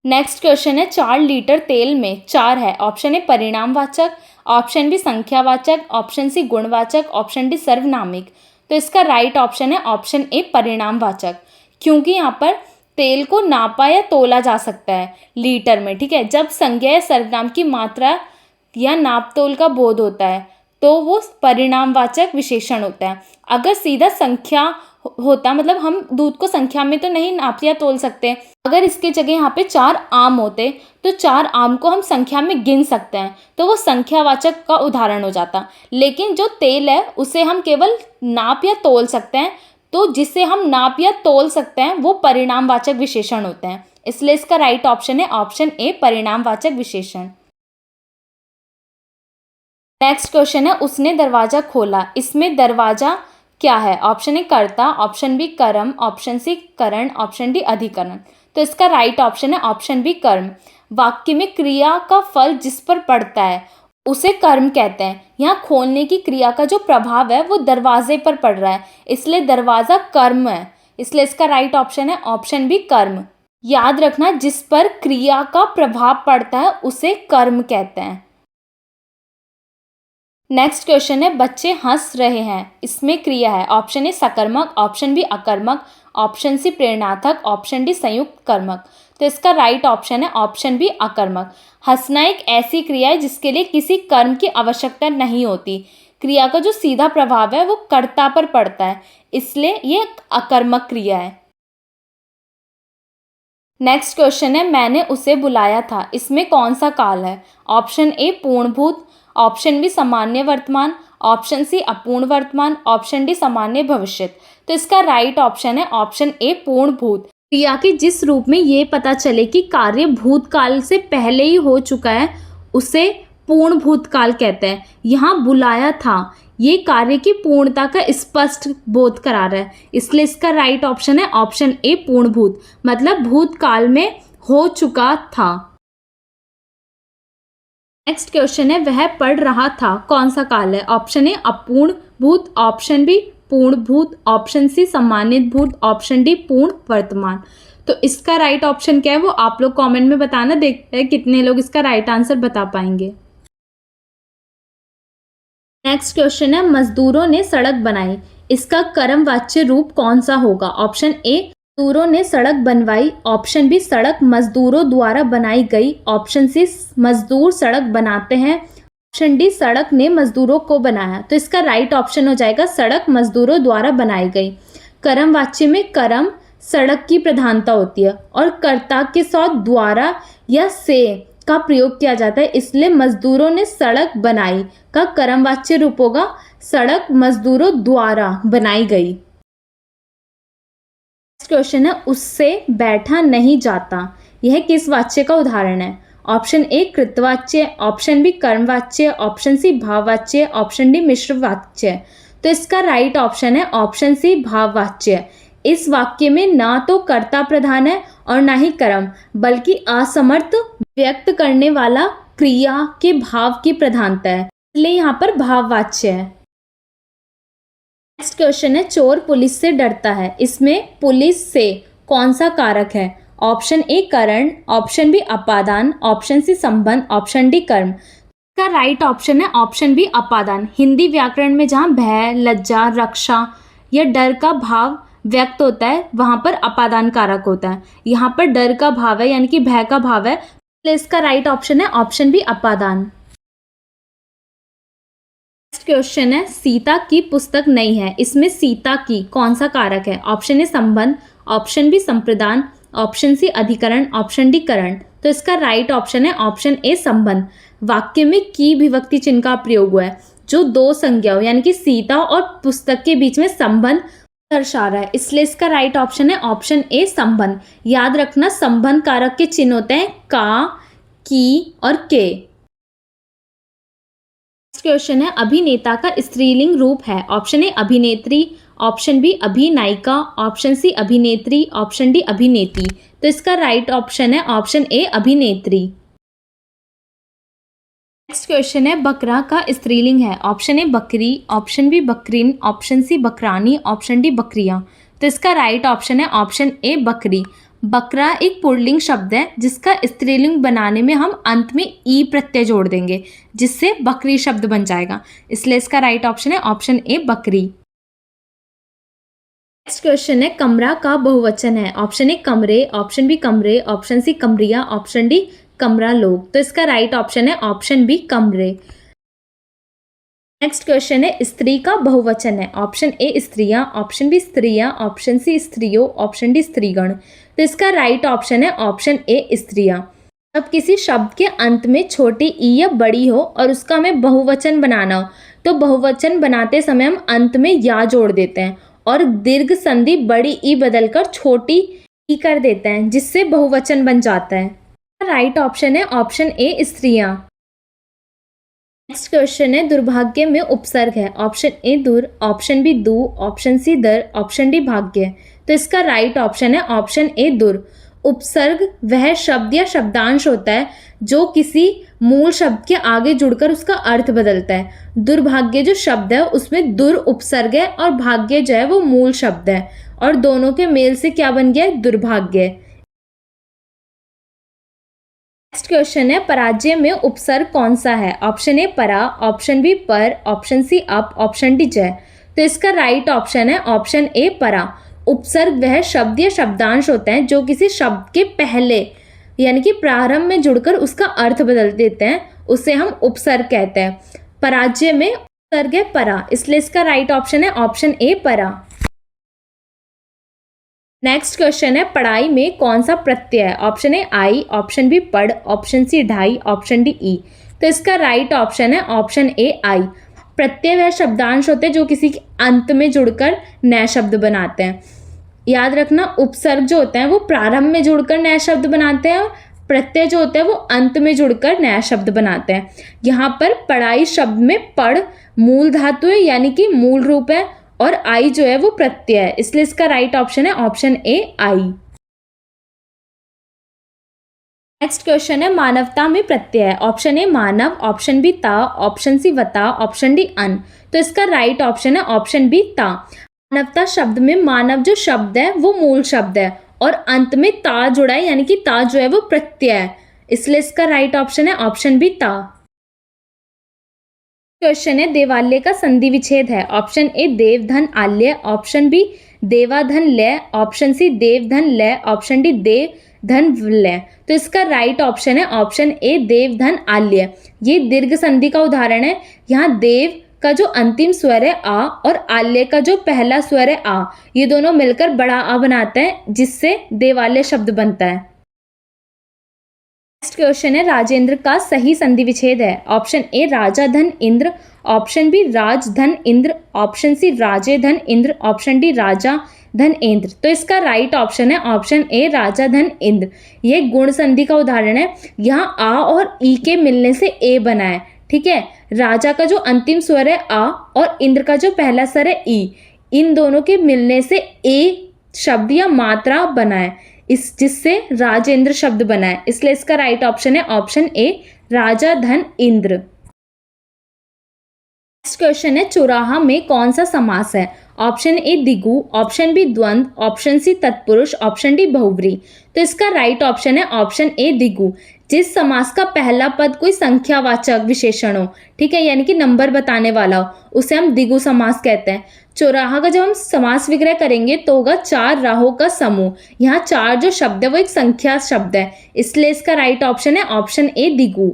[SPEAKER 1] नेक्स्ट क्वेश्चन है, 4 लीटर तेल में 4 है। ऑप्शन ए परिणामवाचक, ऑप्शन बी संख्यावाचक, ऑप्शन सी गुणवाचक, ऑप्शन डी सर्वनामिक। तो इसका राइट ऑप्शन है ऑप्शन ए परिणामवाचक, क्योंकि यहाँ पर तेल को नापा या तोला जा सकता है लीटर में, ठीक है। जब संज्ञा या सर्वनाम की मात्रा या नाप तोल का बोध होता है तो वो परिणामवाचक विशेषण होता है। अगर सीधा संख्या होता, मतलब हम दूध को संख्या में तो नहीं नाप या तोल सकते, अगर इसके जगह यहाँ पे 4 आम होते तो 4 आम को हम संख्या में गिन सकते हैं, तो वो संख्यावाचक का उदाहरण हो जाता। लेकिन जो तेल है उसे हम केवल नाप या तोल सकते हैं, तो जिसे हम नाप या तोल सकते हैं वो परिणामवाचक विशेषण होते हैं। इसलिए इसका राइट ऑप्शन है ऑप्शन ए परिणामवाचक विशेषण। नेक्स्ट क्वेश्चन है, उसने दरवाजा खोला। इसमें दरवाजा क्या है? ऑप्शन ए कर्ता, ऑप्शन बी कर्म, ऑप्शन सी करण, ऑप्शन डी अधिकरण। तो इसका राइट ऑप्शन है ऑप्शन बी कर्म। वाक्य में क्रिया का फल जिस पर पड़ता है उसे कर्म कहते हैं। यहाँ खोलने की क्रिया का जो प्रभाव है वो दरवाजे पर पड़ रहा है, इसलिए दरवाजा कर्म है। इसलिए इसका राइट ऑप्शन है ऑप्शन बी कर्म। याद रखना, जिस पर क्रिया का प्रभाव पड़ता है उसे कर्म कहते हैं। नेक्स्ट क्वेश्चन है, बच्चे हंस रहे हैं। इसमें क्रिया है, ऑप्शन ए सकर्मक, ऑप्शन बी अकर्मक, ऑप्शन सी प्रेरणार्थक, ऑप्शन डी संयुक्त कर्मक। तो इसका राइट ऑप्शन है ऑप्शन बी अकर्मक। हंसना एक ऐसी क्रिया है जिसके लिए किसी कर्म की आवश्यकता नहीं होती। क्रिया का जो सीधा प्रभाव है वो कर्ता पर पड़ता है, इसलिए ये अकर्मक क्रिया है। नेक्स्ट क्वेश्चन है, मैंने उसे बुलाया था। इसमें कौन सा काल है? ऑप्शन ए पूर्णभूत, ऑप्शन बी सामान्य वर्तमान, ऑप्शन सी अपूर्ण वर्तमान, ऑप्शन डी सामान्य भविष्यत। तो इसका राइट ऑप्शन है ऑप्शन ए पूर्णभूत। क्रिया के जिस रूप में ये पता चले कि कार्य भूतकाल से पहले ही हो चुका है उसे पूर्ण भूतकाल कहते हैं। यहाँ बुलाया था, ये कार्य की पूर्णता का स्पष्ट बोध करा रहा है, इसलिए इसका राइट ऑप्शन है ऑप्शन ए पूर्णभूत, मतलब भूतकाल में हो चुका था। नेक्स्ट क्वेश्चन है, वह पढ़ रहा था। कौन सा काल है? ऑप्शन ए अपूर्ण भूत, ऑप्शन बी पूर्ण भूत, ऑप्शन सी सम्मानित भूत, ऑप्शन डी पूर्ण वर्तमान। तो इसका राइट ऑप्शन क्या है वो आप लोग कमेंट में बताना, देखते हैं कितने लोग इसका राइट आंसर बता पाएंगे। नेक्स्ट क्वेश्चन है, मजदूरों ने सड़क बनाई। इसका कर्मवाच्य रूप कौन सा होगा? ऑप्शन ए मजदूरों ने सड़क बनवाई, ऑप्शन बी सड़क मजदूरों द्वारा बनाई गई, ऑप्शन सी मजदूर सड़क बनाते हैं, ऑप्शन डी सड़क ने मजदूरों को बनाया। तो इसका राइट ऑप्शन हो जाएगा सड़क मजदूरों द्वारा बनाई गई। कर्मवाच्य में कर्म सड़क की प्रधानता होती है और कर्ता के साथ द्वारा या से का प्रयोग किया जाता है, इसलिए मजदूरों ने सड़क बनाई का कर्मवाच्य रूप होगा सड़क मजदूरों द्वारा बनाई गई। नेक्स्ट क्वेश्चन है उससे बैठा नहीं जाता, यह किस वाच्य का उदाहरण है? ऑप्शन ए कृतवाच्य, ऑप्शन बी कर्मवाच्य, ऑप्शन सी भाववाच्य, ऑप्शन डी मिश्र वाच्य। तो इसका राइट ऑप्शन है ऑप्शन सी भाववाच्य। इस वाक्य में ना तो कर्ता प्रधान है और ना ही कर्म, बल्कि असमर्थ व्यक्त करने वाला क्रिया के भाव की प्रधानता है, इसलिए यहाँ पर भाववाच्य है। नेक्स्ट क्वेश्चन है चोर पुलिस से डरता है, इसमें पुलिस से कौन सा कारक है? ऑप्शन ए करण, ऑप्शन बी अपादान, ऑप्शन सी संबंध, ऑप्शन डी कर्म। का राइट ऑप्शन है ऑप्शन बी अपादान। हिंदी व्याकरण में जहाँ भय, लज्जा, रक्षा या डर का भाव व्यक्त होता है वहां पर अपादान कारक होता है। यहाँ पर डर का भाव है यानी कि भय का भाव है, इसलिए इसका राइट ऑप्शन है ऑप्शन बी अपादान। नेक्स्ट क्वेश्चन है सीता की पुस्तक नहीं है, इसमें सीता की कौन सा कारक है? ऑप्शन ए संबंध, ऑप्शन बी संप्रदान, ऑप्शन सी अधिकरण, ऑप्शन डी करण। तो इसका राइट ऑप्शन है ऑप्शन ए संबंध। वाक्य में की विभक्ति चिन्ह का प्रयोग हुआ है जो दो संज्ञाओं यानी कि सीता और पुस्तक के बीच में संबंध दर्शा रहा है, इसलिए इसका राइट ऑप्शन है ऑप्शन ए संबंध। याद रखना संबंध कारक के चिन्ह होते हैं का, की और के। नेक्स्ट क्वेश्चन है अभिनेता का स्त्रीलिंग रूप है? ऑप्शन ए अभिनेत्री, ऑप्शन बी अभिनायिका, ऑप्शन सी अभिनेत्री, ऑप्शन डी अभिनेती। तो इसका राइट ऑप्शन है ऑप्शन ए अभिनेत्री। नेक्स्ट क्वेश्चन है बकरा का स्त्रीलिंग है? ऑप्शन ए बकरी, ऑप्शन बी बकरीन, ऑप्शन सी बकरानी, ऑप्शन डी बकरियां। तो इसका राइट ऑप्शन है ऑप्शन ए बकरी। बकरा एक पुल्लिंग शब्द है जिसका स्त्रीलिंग बनाने में हम अंत में ई प्रत्यय जोड़ देंगे जिससे बकरी शब्द बन जाएगा, इसलिए इसका राइट ऑप्शन है ऑप्शन ए बकरी। नेक्स्ट क्वेश्चन है कमरा का बहुवचन है? ऑप्शन ए कमरे, ऑप्शन बी कमरे, ऑप्शन सी कमरिया, ऑप्शन डी कमरा लोग। तो इसका राइट ऑप्शन है ऑप्शन बी कमरे। नेक्स्ट क्वेश्चन है स्त्री का बहुवचन है? ऑप्शन ए स्त्रियां, ऑप्शन बी स्त्रियां, ऑप्शन सी स्त्रियों, ऑप्शन डी स्त्रीगण। तो इसका राइट ऑप्शन है ऑप्शन ए स्त्रियां। अब किसी शब्द के अंत में छोटी ई या बड़ी हो और उसका हमें बहुवचन बनाना हो तो बहुवचन बनाते समय हम अंत में या जोड़ देते हैं और दीर्घ संधि बड़ी ई बदलकर छोटी ई कर देते हैं जिससे बहुवचन बन जाता है। राइट ऑप्शन है ऑप्शन ए स्त्रियां। नेक्स्ट क्वेश्चन है दुर्भाग्य में उपसर्ग है? ऑप्शन ए दुर, ऑप्शन बी दू, ऑप्शन सी दर, ऑप्शन डी भाग्य। तो इसका राइट ऑप्शन है ऑप्शन ए दुर। उपसर्ग वह शब्द या शब्दांश होता है जो किसी मूल शब्द के आगे जुड़कर उसका अर्थ बदलता है। दुर्भाग्य जो शब्द है उसमें दुर उपसर्ग है और भाग्य जो है वो मूल शब्द है और दोनों के मेल से क्या बन गया दुर्भाग्य। नेक्स्ट क्वेश्चन है पराजय में उपसर्ग कौन सा है? ऑप्शन ए परा, ऑप्शन बी पर, ऑप्शन सी अप, ऑप्शन डी जय। तो इसका राइट ऑप्शन है ऑप्शन ए परा। उपसर्ग वह शब्द या शब्दांश होते हैं जो किसी शब्द के पहले यानी कि प्रारंभ में जुड़कर उसका अर्थ बदल देते हैं, उसे हम उपसर्ग कहते हैं। पराजय में उपसर्ग है परा, इसलिए इसका राइट ऑप्शन है ऑप्शन ए परा। नेक्स्ट क्वेश्चन है पढ़ाई में कौन सा प्रत्यय है? ऑप्शन ए आई, ऑप्शन बी पढ़, ऑप्शन सी ढाई, ऑप्शन डी ई। तो इसका राइट ऑप्शन है ऑप्शन ए आई। प्रत्यय वह शब्दांश होते हैं जो किसी के अंत में जुड़कर नए शब्द बनाते हैं। याद रखना उपसर्ग जो होते हैं वो प्रारंभ में जुड़कर नए शब्द बनाते हैं और प्रत्यय जो होते हैं वो अंत में जुड़कर नया शब्द बनाते हैं। यहाँ पर पढ़ाई शब्द में पढ़ मूल धातु है यानी कि मूल रूप है और आई जो है वो प्रत्यय है, इसलिए इसका राइट ऑप्शन है ऑप्शन ए आई। नेक्स्ट क्वेश्चन है मानवता में प्रत्यय है? ऑप्शन ए मानव, ऑप्शन बी ता, ऑप्शन सी वता, ऑप्शन डी अन। तो इसका राइट ऑप्शन है ऑप्शन बी ता। मानवता शब्द में मानव जो शब्द है वो मूल शब्द है और अंत में ता जुड़ा है यानी कि ता जो है वो प्रत्यय है, इसलिए इसका राइट ऑप्शन है ऑप्शन बी ता। क्वेश्चन है देवालय का संधि विच्छेद है? ऑप्शन ए देव धन आल्य, ऑप्शन बी देवा धन लय, ऑप्शन सी देव धन लय, ऑप्शन डी देव धन लय। तो इसका राइट ऑप्शन है ऑप्शन ए देव धन आल्य। ये दीर्घ संधि का उदाहरण है। यहाँ देव का जो अंतिम स्वर है आ और आल्य का जो पहला स्वर है आ, ये दोनों मिलकर बड़ा आ बनाते हैं जिससे देवालय शब्द बनता है। नेक्स्ट क्वेश्चन है राजेंद्र का सही संधि विच्छेद है। ऑप्शन ए राजा धन इंद्र, ऑप्शन बी राज धन इंद्र, ऑप्शन सी राजे धन इंद्र, ऑप्शन डी राजा धन इंद्र। तो इसका राइट ऑप्शन है ऑप्शन ए राजा धन इंद्र। यह गुण संधि का उदाहरण है। यहाँ आ और ई के मिलने से ए बना है, ठीक है। राजा का जो अंतिम स्वर है आ और इंद्र का जो पहला स्वर है ई, इन दोनों के मिलने से ए शब्द या मात्रा बना है, इस जिससे राजेंद्र शब्द बना है। इसलिए इसका राइट ऑप्शन है ऑप्शन ए राजा धन इंद्र। नेक्स्ट क्वेश्चन है चौराहा में कौन सा समास है। ऑप्शन ए द्विगु, ऑप्शन बी द्वंद्व, ऑप्शन सी तत्पुरुष, ऑप्शन डी बहुब्री। तो इसका राइट ऑप्शन है ऑप्शन ए द्विगु। जिस समास का पहला पद कोई संख्यावाचक विशेषण हो, ठीक है, यानी कि नंबर बताने वाला हो, उसे हम द्विगु समास कहते हैं। चौराहा का जब हम समास विग्रह करेंगे तो होगा चार राहों का समूह। यहाँ चार जो शब्द है वो एक संख्या शब्द है, इसलिए इसका राइट ऑप्शन है ऑप्शन ए द्विगु।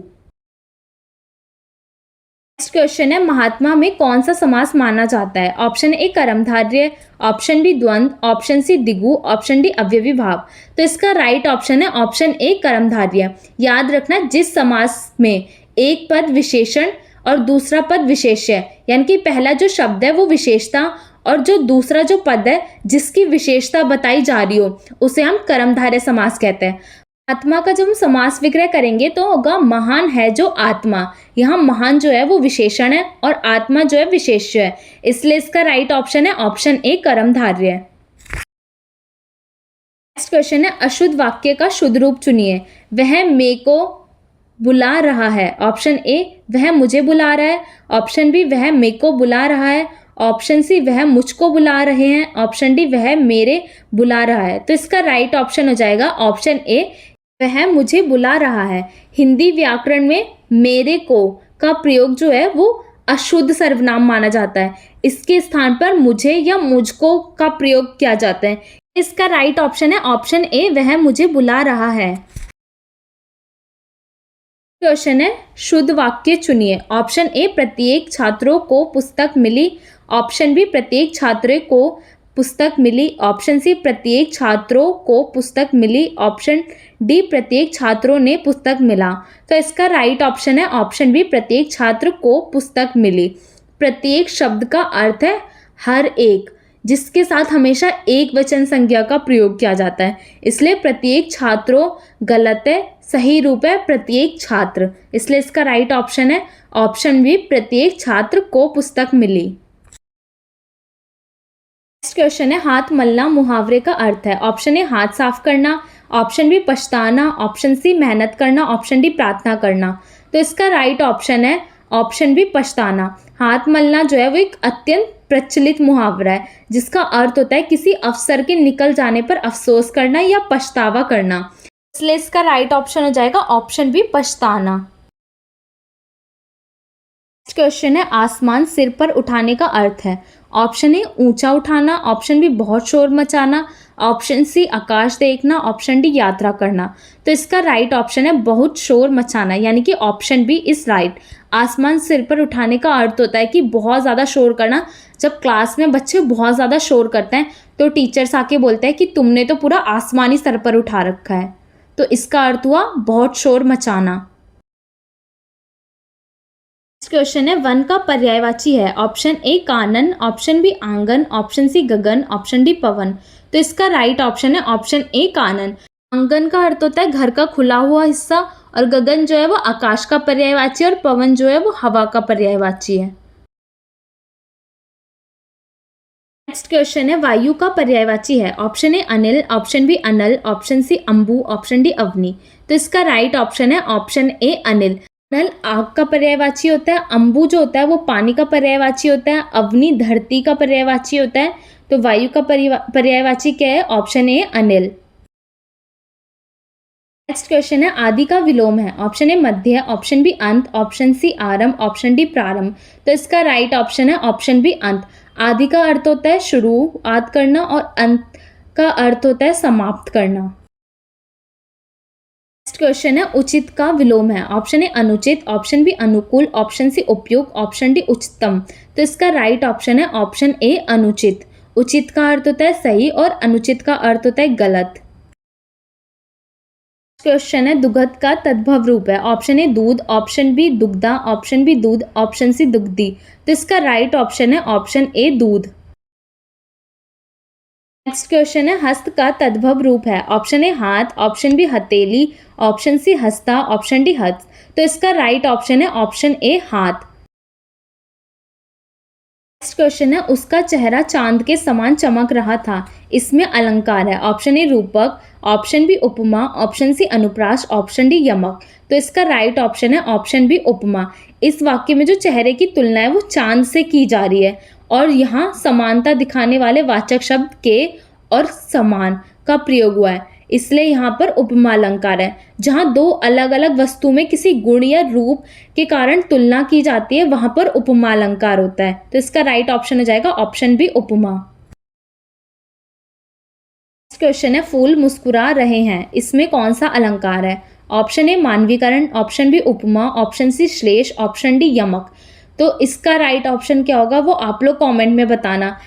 [SPEAKER 1] नेक्स्ट क्वेश्चन है महात्मा में कौन सा समास माना जाता है। ऑप्शन ए कर्मधारय, ऑप्शन बी द्वंद्व, ऑप्शन सी द्विगु, ऑप्शन डी अवयवी भाव। तो इसका राइट ऑप्शन है ऑप्शन ए कर्मधारय। याद रखना जिस समास में एक पद विशेषण और दूसरा पद विशेष्य है, यानी कि पहला जो शब्द है वो विशेषता और जो दूसरा जो पद है जिसकी विशेषता बताई जा रही हो, उसे हम कर्मधारय समास कहते हैं। आत्मा का जब हम समास विग्रह करेंगे तो होगा महान है जो आत्मा। यहाँ महान जो है वो विशेषण है और आत्मा जो है विशेष्य है, इसलिए इसका राइट ऑप्शन है ऑप्शन ए कर्मधारय। नेक्स्ट क्वेश्चन है अशुद्ध वाक्य का शुद्ध रूप चुनिए। वह मे को बुला रहा है। ऑप्शन ए वह मुझे बुला रहा है, ऑप्शन बी वह मे को बुला रहा है, ऑप्शन सी वह मुझको बुला रहे हैं, ऑप्शन डी वह मेरे बुला रहा है। तो इसका राइट ऑप्शन हो जाएगा ऑप्शन ए वह मुझे बुला रहा है। हिंदी व्याकरण में मेरे को का प्रयोग जो है वो अशुद्ध सर्वनाम माना जाता है। इसके स्थान पर मुझे या मुझको का प्रयोग किया जाता है। इसका राइट ऑप्शन है ऑप्शन ए वह मुझे बुला रहा है। क्वेश्चन है शुद्ध वाक्य चुनिए। ऑप्शन ए प्रत्येक छात्रों को पुस्तक मिली, ऑप्शन बी प्रत्येक छात्रों को पुस्तक मिली, ऑप्शन सी प्रत्येक छात्रों को पुस्तक मिली, ऑप्शन डी प्रत्येक छात्रों ने पुस्तक मिला। तो इसका राइट ऑप्शन है ऑप्शन बी प्रत्येक छात्र को पुस्तक मिली। प्रत्येक शब्द का अर्थ है हर एक, जिसके साथ हमेशा एक वचन संज्ञा का प्रयोग किया जाता है, इसलिए प्रत्येक छात्रों गलत है, सही रूप है प्रत्येक छात्र। इसलिए इसका राइट ऑप्शन है ऑप्शन बी प्रत्येक छात्र को पुस्तक मिली। नेक्स्ट क्वेश्चन है हाथ मलना मुहावरे का अर्थ है। ऑप्शन ए हाथ साफ करना, ऑप्शन बी पछताना, ऑप्शन सी मेहनत करना, ऑप्शन डी प्रार्थना करना। तो इसका राइट ऑप्शन है ऑप्शन बी पछताना। हाथ मलना जो है वो एक अत्यंत प्रचलित मुहावरा है जिसका अर्थ होता है किसी अवसर के निकल जाने पर अफसोस करना या पछतावा करना, इसलिए इसका राइट ऑप्शन हो जाएगा ऑप्शन बी पछताना। क्वेश्चन है आसमान सिर पर उठाने का अर्थ है। ऑप्शन ए ऊंचा उठाना, ऑप्शन बी बहुत शोर मचाना, ऑप्शन सी आकाश देखना, ऑप्शन डी यात्रा करना। तो इसका राइट ऑप्शन है बहुत शोर मचाना, यानी कि ऑप्शन बी इज राइट। आसमान सिर पर उठाने का अर्थ होता है कि बहुत ज़्यादा शोर करना। जब क्लास में बच्चे बहुत ज़्यादा शोर करते हैं तो टीचर्स आके बोलते हैं कि तुमने तो पूरा आसमान ही सर पर उठा रखा है, तो इसका अर्थ हुआ बहुत शोर मचाना। क्वेश्चन है वन का पर्यायवाची है। ऑप्शन ए कानन, ऑप्शन बी आंगन, ऑप्शन सी गगन, ऑप्शन डी पवन। तो इसका राइट ऑप्शन है ऑप्शन ए कानन। आंगन का अर्थ होता है घर का खुला हुआ हिस्सा, और गगन जो है वो आकाश का पर्यायवाची, और पवन जो है वो हवा का पर्यायवाची है। नेक्स्ट क्वेश्चन है वायु का पर्यायवाची है। ऑप्शन ए अनिल, ऑप्शन बी अनल, ऑप्शन सी अंबु, ऑप्शन डी अवनी। तो इसका राइट ऑप्शन है ऑप्शन ए अनिल। अनल आग का पर्यायवाची होता है, अंबु जो होता है वो पानी का पर्यायवाची होता है, अवनी धरती का पर्यायवाची होता है। तो वायु का पर्यायवाची क्या है? ऑप्शन ए अनिल। नेक्स्ट क्वेश्चन है आदि का विलोम है। ऑप्शन ए मध्य, ऑप्शन बी अंत, ऑप्शन सी आरंभ, ऑप्शन डी प्रारंभ। तो इसका राइट ऑप्शन है ऑप्शन बी अंत। आदि का अर्थ होता है शुरुआत करना और अंत का अर्थ होता है समाप्त करना। नेक्स्ट क्वेश्चन है उचित का विलोम है। ऑप्शन ए अनुचित, ऑप्शन बी अनुकूल, ऑप्शन सी उपयुक्त, ऑप्शन डी उच्चतम। तो इसका राइट ऑप्शन है ऑप्शन ए अनुचित। उचित का अर्थ होता है सही और अनुचित का अर्थ होता है गलत। क्वेश्चन है दुग्ध का तद्भव रूप है। ऑप्शन ए दूध, ऑप्शन बी दुग्धा, ऑप्शन बी दूध, ऑप्शन सी दुग्धी। तो इसका राइट ऑप्शन है ऑप्शन ए दूध। नेक्स्ट क्वेश्चन है हस्त का तद्भव रूप है। ऑप्शन ए हाथ, ऑप्शन बी हथेली, ऑप्शन सी हस्ता, ऑप्शन डी हस्त। तो इसका राइट ऑप्शन है ऑप्शन ए हाथ। नेक्स्ट क्वेश्चन है उसका चेहरा चांद के समान चमक रहा था। इसमें अलंकार है। ऑप्शन ए रूपक, ऑप्शन बी उपमा, ऑप्शन सी अनुप्रास, ऑप्शन डी यमक। तो इसका राइट ऑप्शन है ऑप्शन बी उपमा। इस वाक्य में जो चेहरे की तुलना है वो चांद से की जा रही है और यहाँ समानता दिखाने वाले वाचक शब्द के और समान का प्रयोग हुआ है, इसलिए यहाँ पर उपमा अलंकार है। जहाँ दो अलग अलग वस्तु में किसी गुण या रूप के कारण तुलना की जाती है वहां पर उपमा अलंकार होता है। तो इसका राइट ऑप्शन हो जाएगा ऑप्शन बी उपमा। नेक्स्ट क्वेश्चन है फूल मुस्कुरा रहे हैं। इसमें कौन सा अलंकार है? ऑप्शन ए मानवीकरण, ऑप्शन बी उपमा, ऑप्शन सी श्लेष, ऑप्शन डी यमक। तो इसका राइट ऑप्शन क्या होगा वो आप लोग कमेंट में बताना।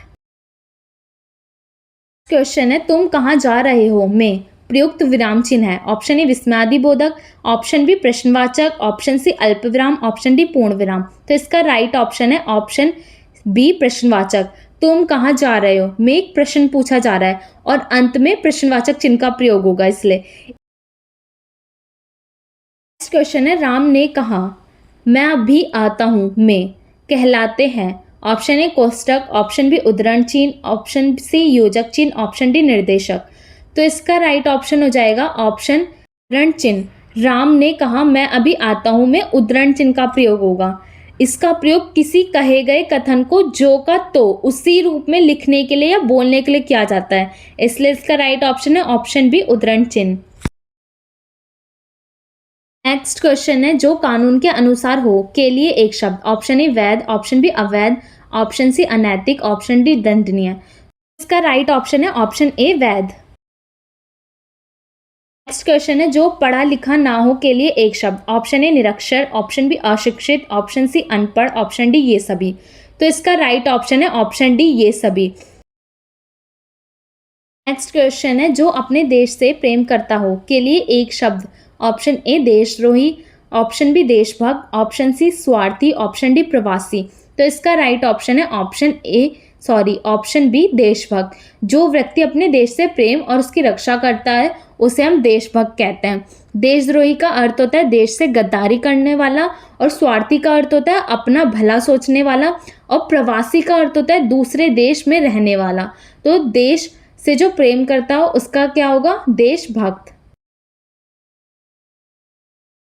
[SPEAKER 1] क्वेश्चन है तुम कहाँ जा रहे हो में प्रयुक्त विराम चिन्ह है। ऑप्शन ए विस्मयादिबोधक, ऑप्शन बी प्रश्नवाचक, ऑप्शन सी अल्प विराम, ऑप्शन डी पूर्ण विराम। तो इसका राइट ऑप्शन है ऑप्शन बी प्रश्नवाचक। तुम कहाँ जा रहे हो में एक प्रश्न पूछा जा रहा है और अंत में प्रश्नवाचक चिन्ह का प्रयोग होगा इसलिए। नेक्स्ट क्वेश्चन है राम ने कहा मैं अभी आता हूं में कहलाते हैं। ऑप्शन ए कोष्टक, ऑप्शन बी उद्धरण चिन्ह, ऑप्शन सी योजक चिन्ह, ऑप्शन डी निर्देशक। तो इसका राइट ऑप्शन हो जाएगा ऑप्शन उद्धरण चिन्ह। राम ने कहा मैं अभी आता हूं में उद्धरण चिन्ह का प्रयोग होगा। इसका प्रयोग किसी कहे गए कथन को जो का तो उसी रूप में लिखने के लिए या बोलने के लिए किया जाता है, इसलिए इसका राइट ऑप्शन है ऑप्शन बी उद्धरण चिन्ह। नेक्स्ट क्वेश्चन है जो कानून के अनुसार हो के लिए एक शब्द। ऑप्शन ए वैध, ऑप्शन बी अवैध, ऑप्शन सी अनैतिक, ऑप्शन डी दंडनीय। इसका राइट ऑप्शन है ऑप्शन ए वैध। नेक्स्ट क्वेश्चन है जो पढ़ा लिखा ना हो के लिए एक शब्द। ऑप्शन ए निरक्षर, ऑप्शन बी अशिक्षित, ऑप्शन सी अनपढ़, ऑप्शन डी ये सभी। तो इसका राइट ऑप्शन है ऑप्शन डी ये सभी। नेक्स्ट क्वेश्चन है जो अपने देश से प्रेम करता हो के लिए एक शब्द। ऑप्शन ए देशद्रोही, ऑप्शन बी देशभक्त, ऑप्शन सी स्वार्थी, ऑप्शन डी प्रवासी। तो इसका राइट ऑप्शन है ऑप्शन बी देशभक्त। जो व्यक्ति अपने देश से प्रेम और उसकी रक्षा करता है उसे हम देशभक्त कहते हैं। देशद्रोही का अर्थ होता है देश से गद्दारी करने वाला और स्वार्थी का अर्थ होता है अपना भला सोचने वाला और प्रवासी का अर्थ होता है दूसरे देश में रहने वाला। तो देश से जो प्रेम करता हो उसका क्या होगा देशभक्त।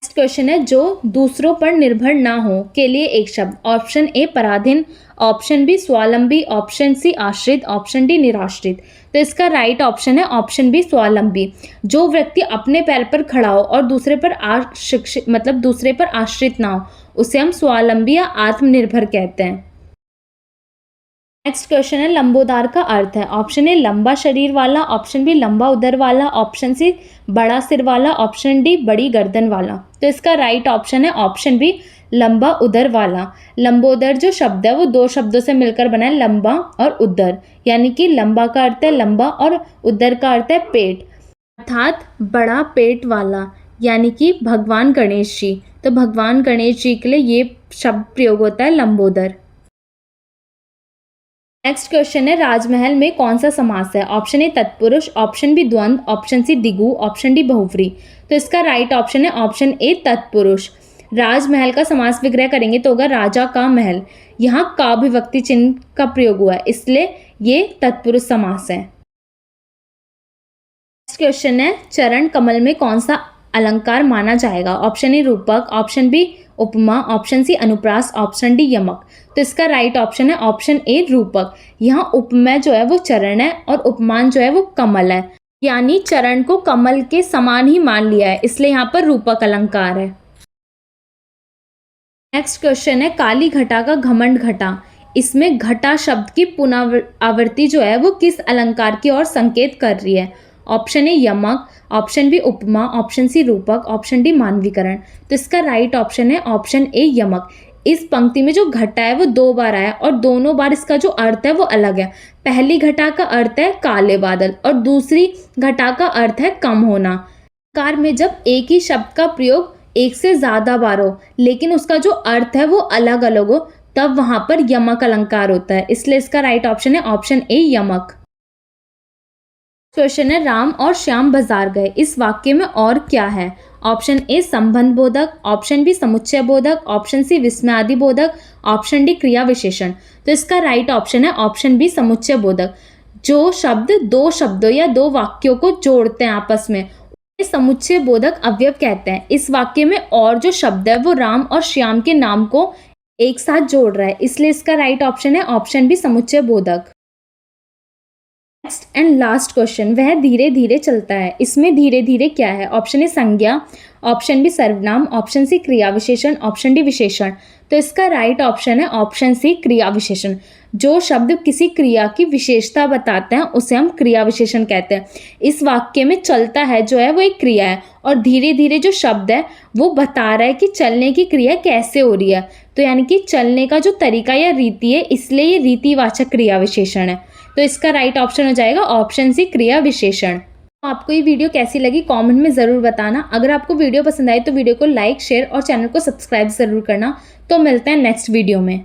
[SPEAKER 1] नेक्स्ट क्वेश्चन है जो दूसरों पर निर्भर ना हो के लिए एक शब्द। ऑप्शन ए पराधीन, ऑप्शन बी स्वावलंबी, ऑप्शन सी आश्रित, ऑप्शन डी निराश्रित। तो इसका राइट ऑप्शन है ऑप्शन बी स्वावलंबी। जो व्यक्ति अपने पैर पर खड़ा हो और दूसरे पर आश्रित ना हो उसे हम स्वावलंबी या आत्मनिर्भर कहते हैं। नेक्स्ट क्वेश्चन है लंबोदर का अर्थ है। ऑप्शन ए लंबा शरीर वाला, ऑप्शन बी लंबा उदर वाला, ऑप्शन सी बड़ा सिर वाला, ऑप्शन डी बड़ी गर्दन वाला। तो इसका राइट ऑप्शन है ऑप्शन बी लंबा उदर वाला। लंबोदर जो शब्द है वो दो शब्दों से मिलकर बना है लंबा और उदर, यानी कि लंबा का अर्थ है लंबा और उदर का अर्थ है पेट, अर्थात बड़ा पेट वाला, यानी कि भगवान गणेश जी। तो भगवान गणेश जी के लिए ये शब्द प्रयोग होता है लंबोदर। नेक्स्ट क्वेश्चन है राजमहल में कौन सा समास है। ऑप्शन ए तत्पुरुष, ऑप्शन बी द्वंद, ऑप्शन सी दिगु, ऑप्शन डी बहुव्री। तो इसका राइट ऑप्शन है ऑप्शन ए तत्पुरुष। राजमहल का समास विग्रह करेंगे तो होगा राजा का महल। यहाँ का विभक्ति चिन्ह का प्रयोग हुआ है इसलिए ये तत्पुरुष समास है। नेक्स्ट क्वेश्चन है चरण कमल में कौन सा अलंकार माना जाएगा। ऑप्शन ए रूपक, ऑप्शन बी उपमा, ऑप्शन सी अनुप्रास, ऑप्शन डी यमक। तो इसका राइट ऑप्शन है ऑप्शन ए रूपक। यहाँ उपमेय जो है वो चरण है और उपमान जो है वो कमल है, यानी चरण को कमल के समान ही मान लिया है, इसलिए यहाँ पर रूपक अलंकार है। नेक्स्ट क्वेश्चन है काली घटा का घमंड घटा। इसमें घटा शब्द की पुनरावृत्ति जो है वो किस अलंकार की ओर संकेत कर रही है। ऑप्शन ए यमक, ऑप्शन बी उपमा, ऑप्शन सी रूपक, ऑप्शन डी मानवीकरण। तो इसका राइट ऑप्शन है ऑप्शन ए यमक। इस पंक्ति में जो घटा है वो दो बार आया और दोनों बार इसका जो अर्थ है वो अलग है। पहली घटा का अर्थ है काले बादल और दूसरी घटा का अर्थ है कम होना। कार में जब एक ही शब्द का प्रयोग एक से ज्यादा बार हो लेकिन उसका जो अर्थ है वो अलग अलग हो, तब वहां पर यमक अलंकार होता है। इसलिए इसका राइट ऑप्शन है ऑप्शन ए यमक। क्वेश्चन है राम और श्याम बाजार गए, इस वाक्य में और क्या है? ऑप्शन ए संबंध बोधक, ऑप्शन बी समुच्चय बोधक, ऑप्शन सी विस्मयादि बोधक, ऑप्शन डी क्रिया विशेषण। तो इसका राइट ऑप्शन है ऑप्शन बी समुच्चय बोधक। जो शब्द दो शब्दों या दो वाक्यों को जोड़ते हैं आपस में समुच्चय बोधक अवयव कहते हैं। इस वाक्य में और जो शब्द है वो राम और श्याम के नाम को एक साथ जोड़ रहा है, इसलिए इसका राइट ऑप्शन है ऑप्शन बी समुच्चय बोधक। नेक्स्ट एंड लास्ट क्वेश्चन, वह धीरे धीरे चलता है, इसमें धीरे धीरे क्या है? ऑप्शन ए संज्ञा, ऑप्शन बी सर्वनाम, ऑप्शन सी क्रिया विशेषण, ऑप्शन डी विशेषण। तो इसका राइट ऑप्शन है ऑप्शन सी क्रिया विशेषण। जो शब्द किसी क्रिया की विशेषता बताते हैं उसे हम क्रिया विशेषण कहते हैं। इस वाक्य में चलता है जो है वो एक क्रिया है और धीरे धीरे जो शब्द है वो बता रहा है कि चलने की क्रिया कैसे हो रही है, तो यानी कि चलने का जो तरीका या रीति है, इसलिए ये रीतिवाचक क्रिया विशेषण है। तो इसका राइट ऑप्शन हो जाएगा ऑप्शन सी क्रिया विशेषण। तो आपको ये वीडियो कैसी लगी कमेंट में ज़रूर बताना। अगर आपको वीडियो पसंद आए तो वीडियो को लाइक शेयर और चैनल को सब्सक्राइब ज़रूर करना। तो मिलते हैं नेक्स्ट वीडियो में।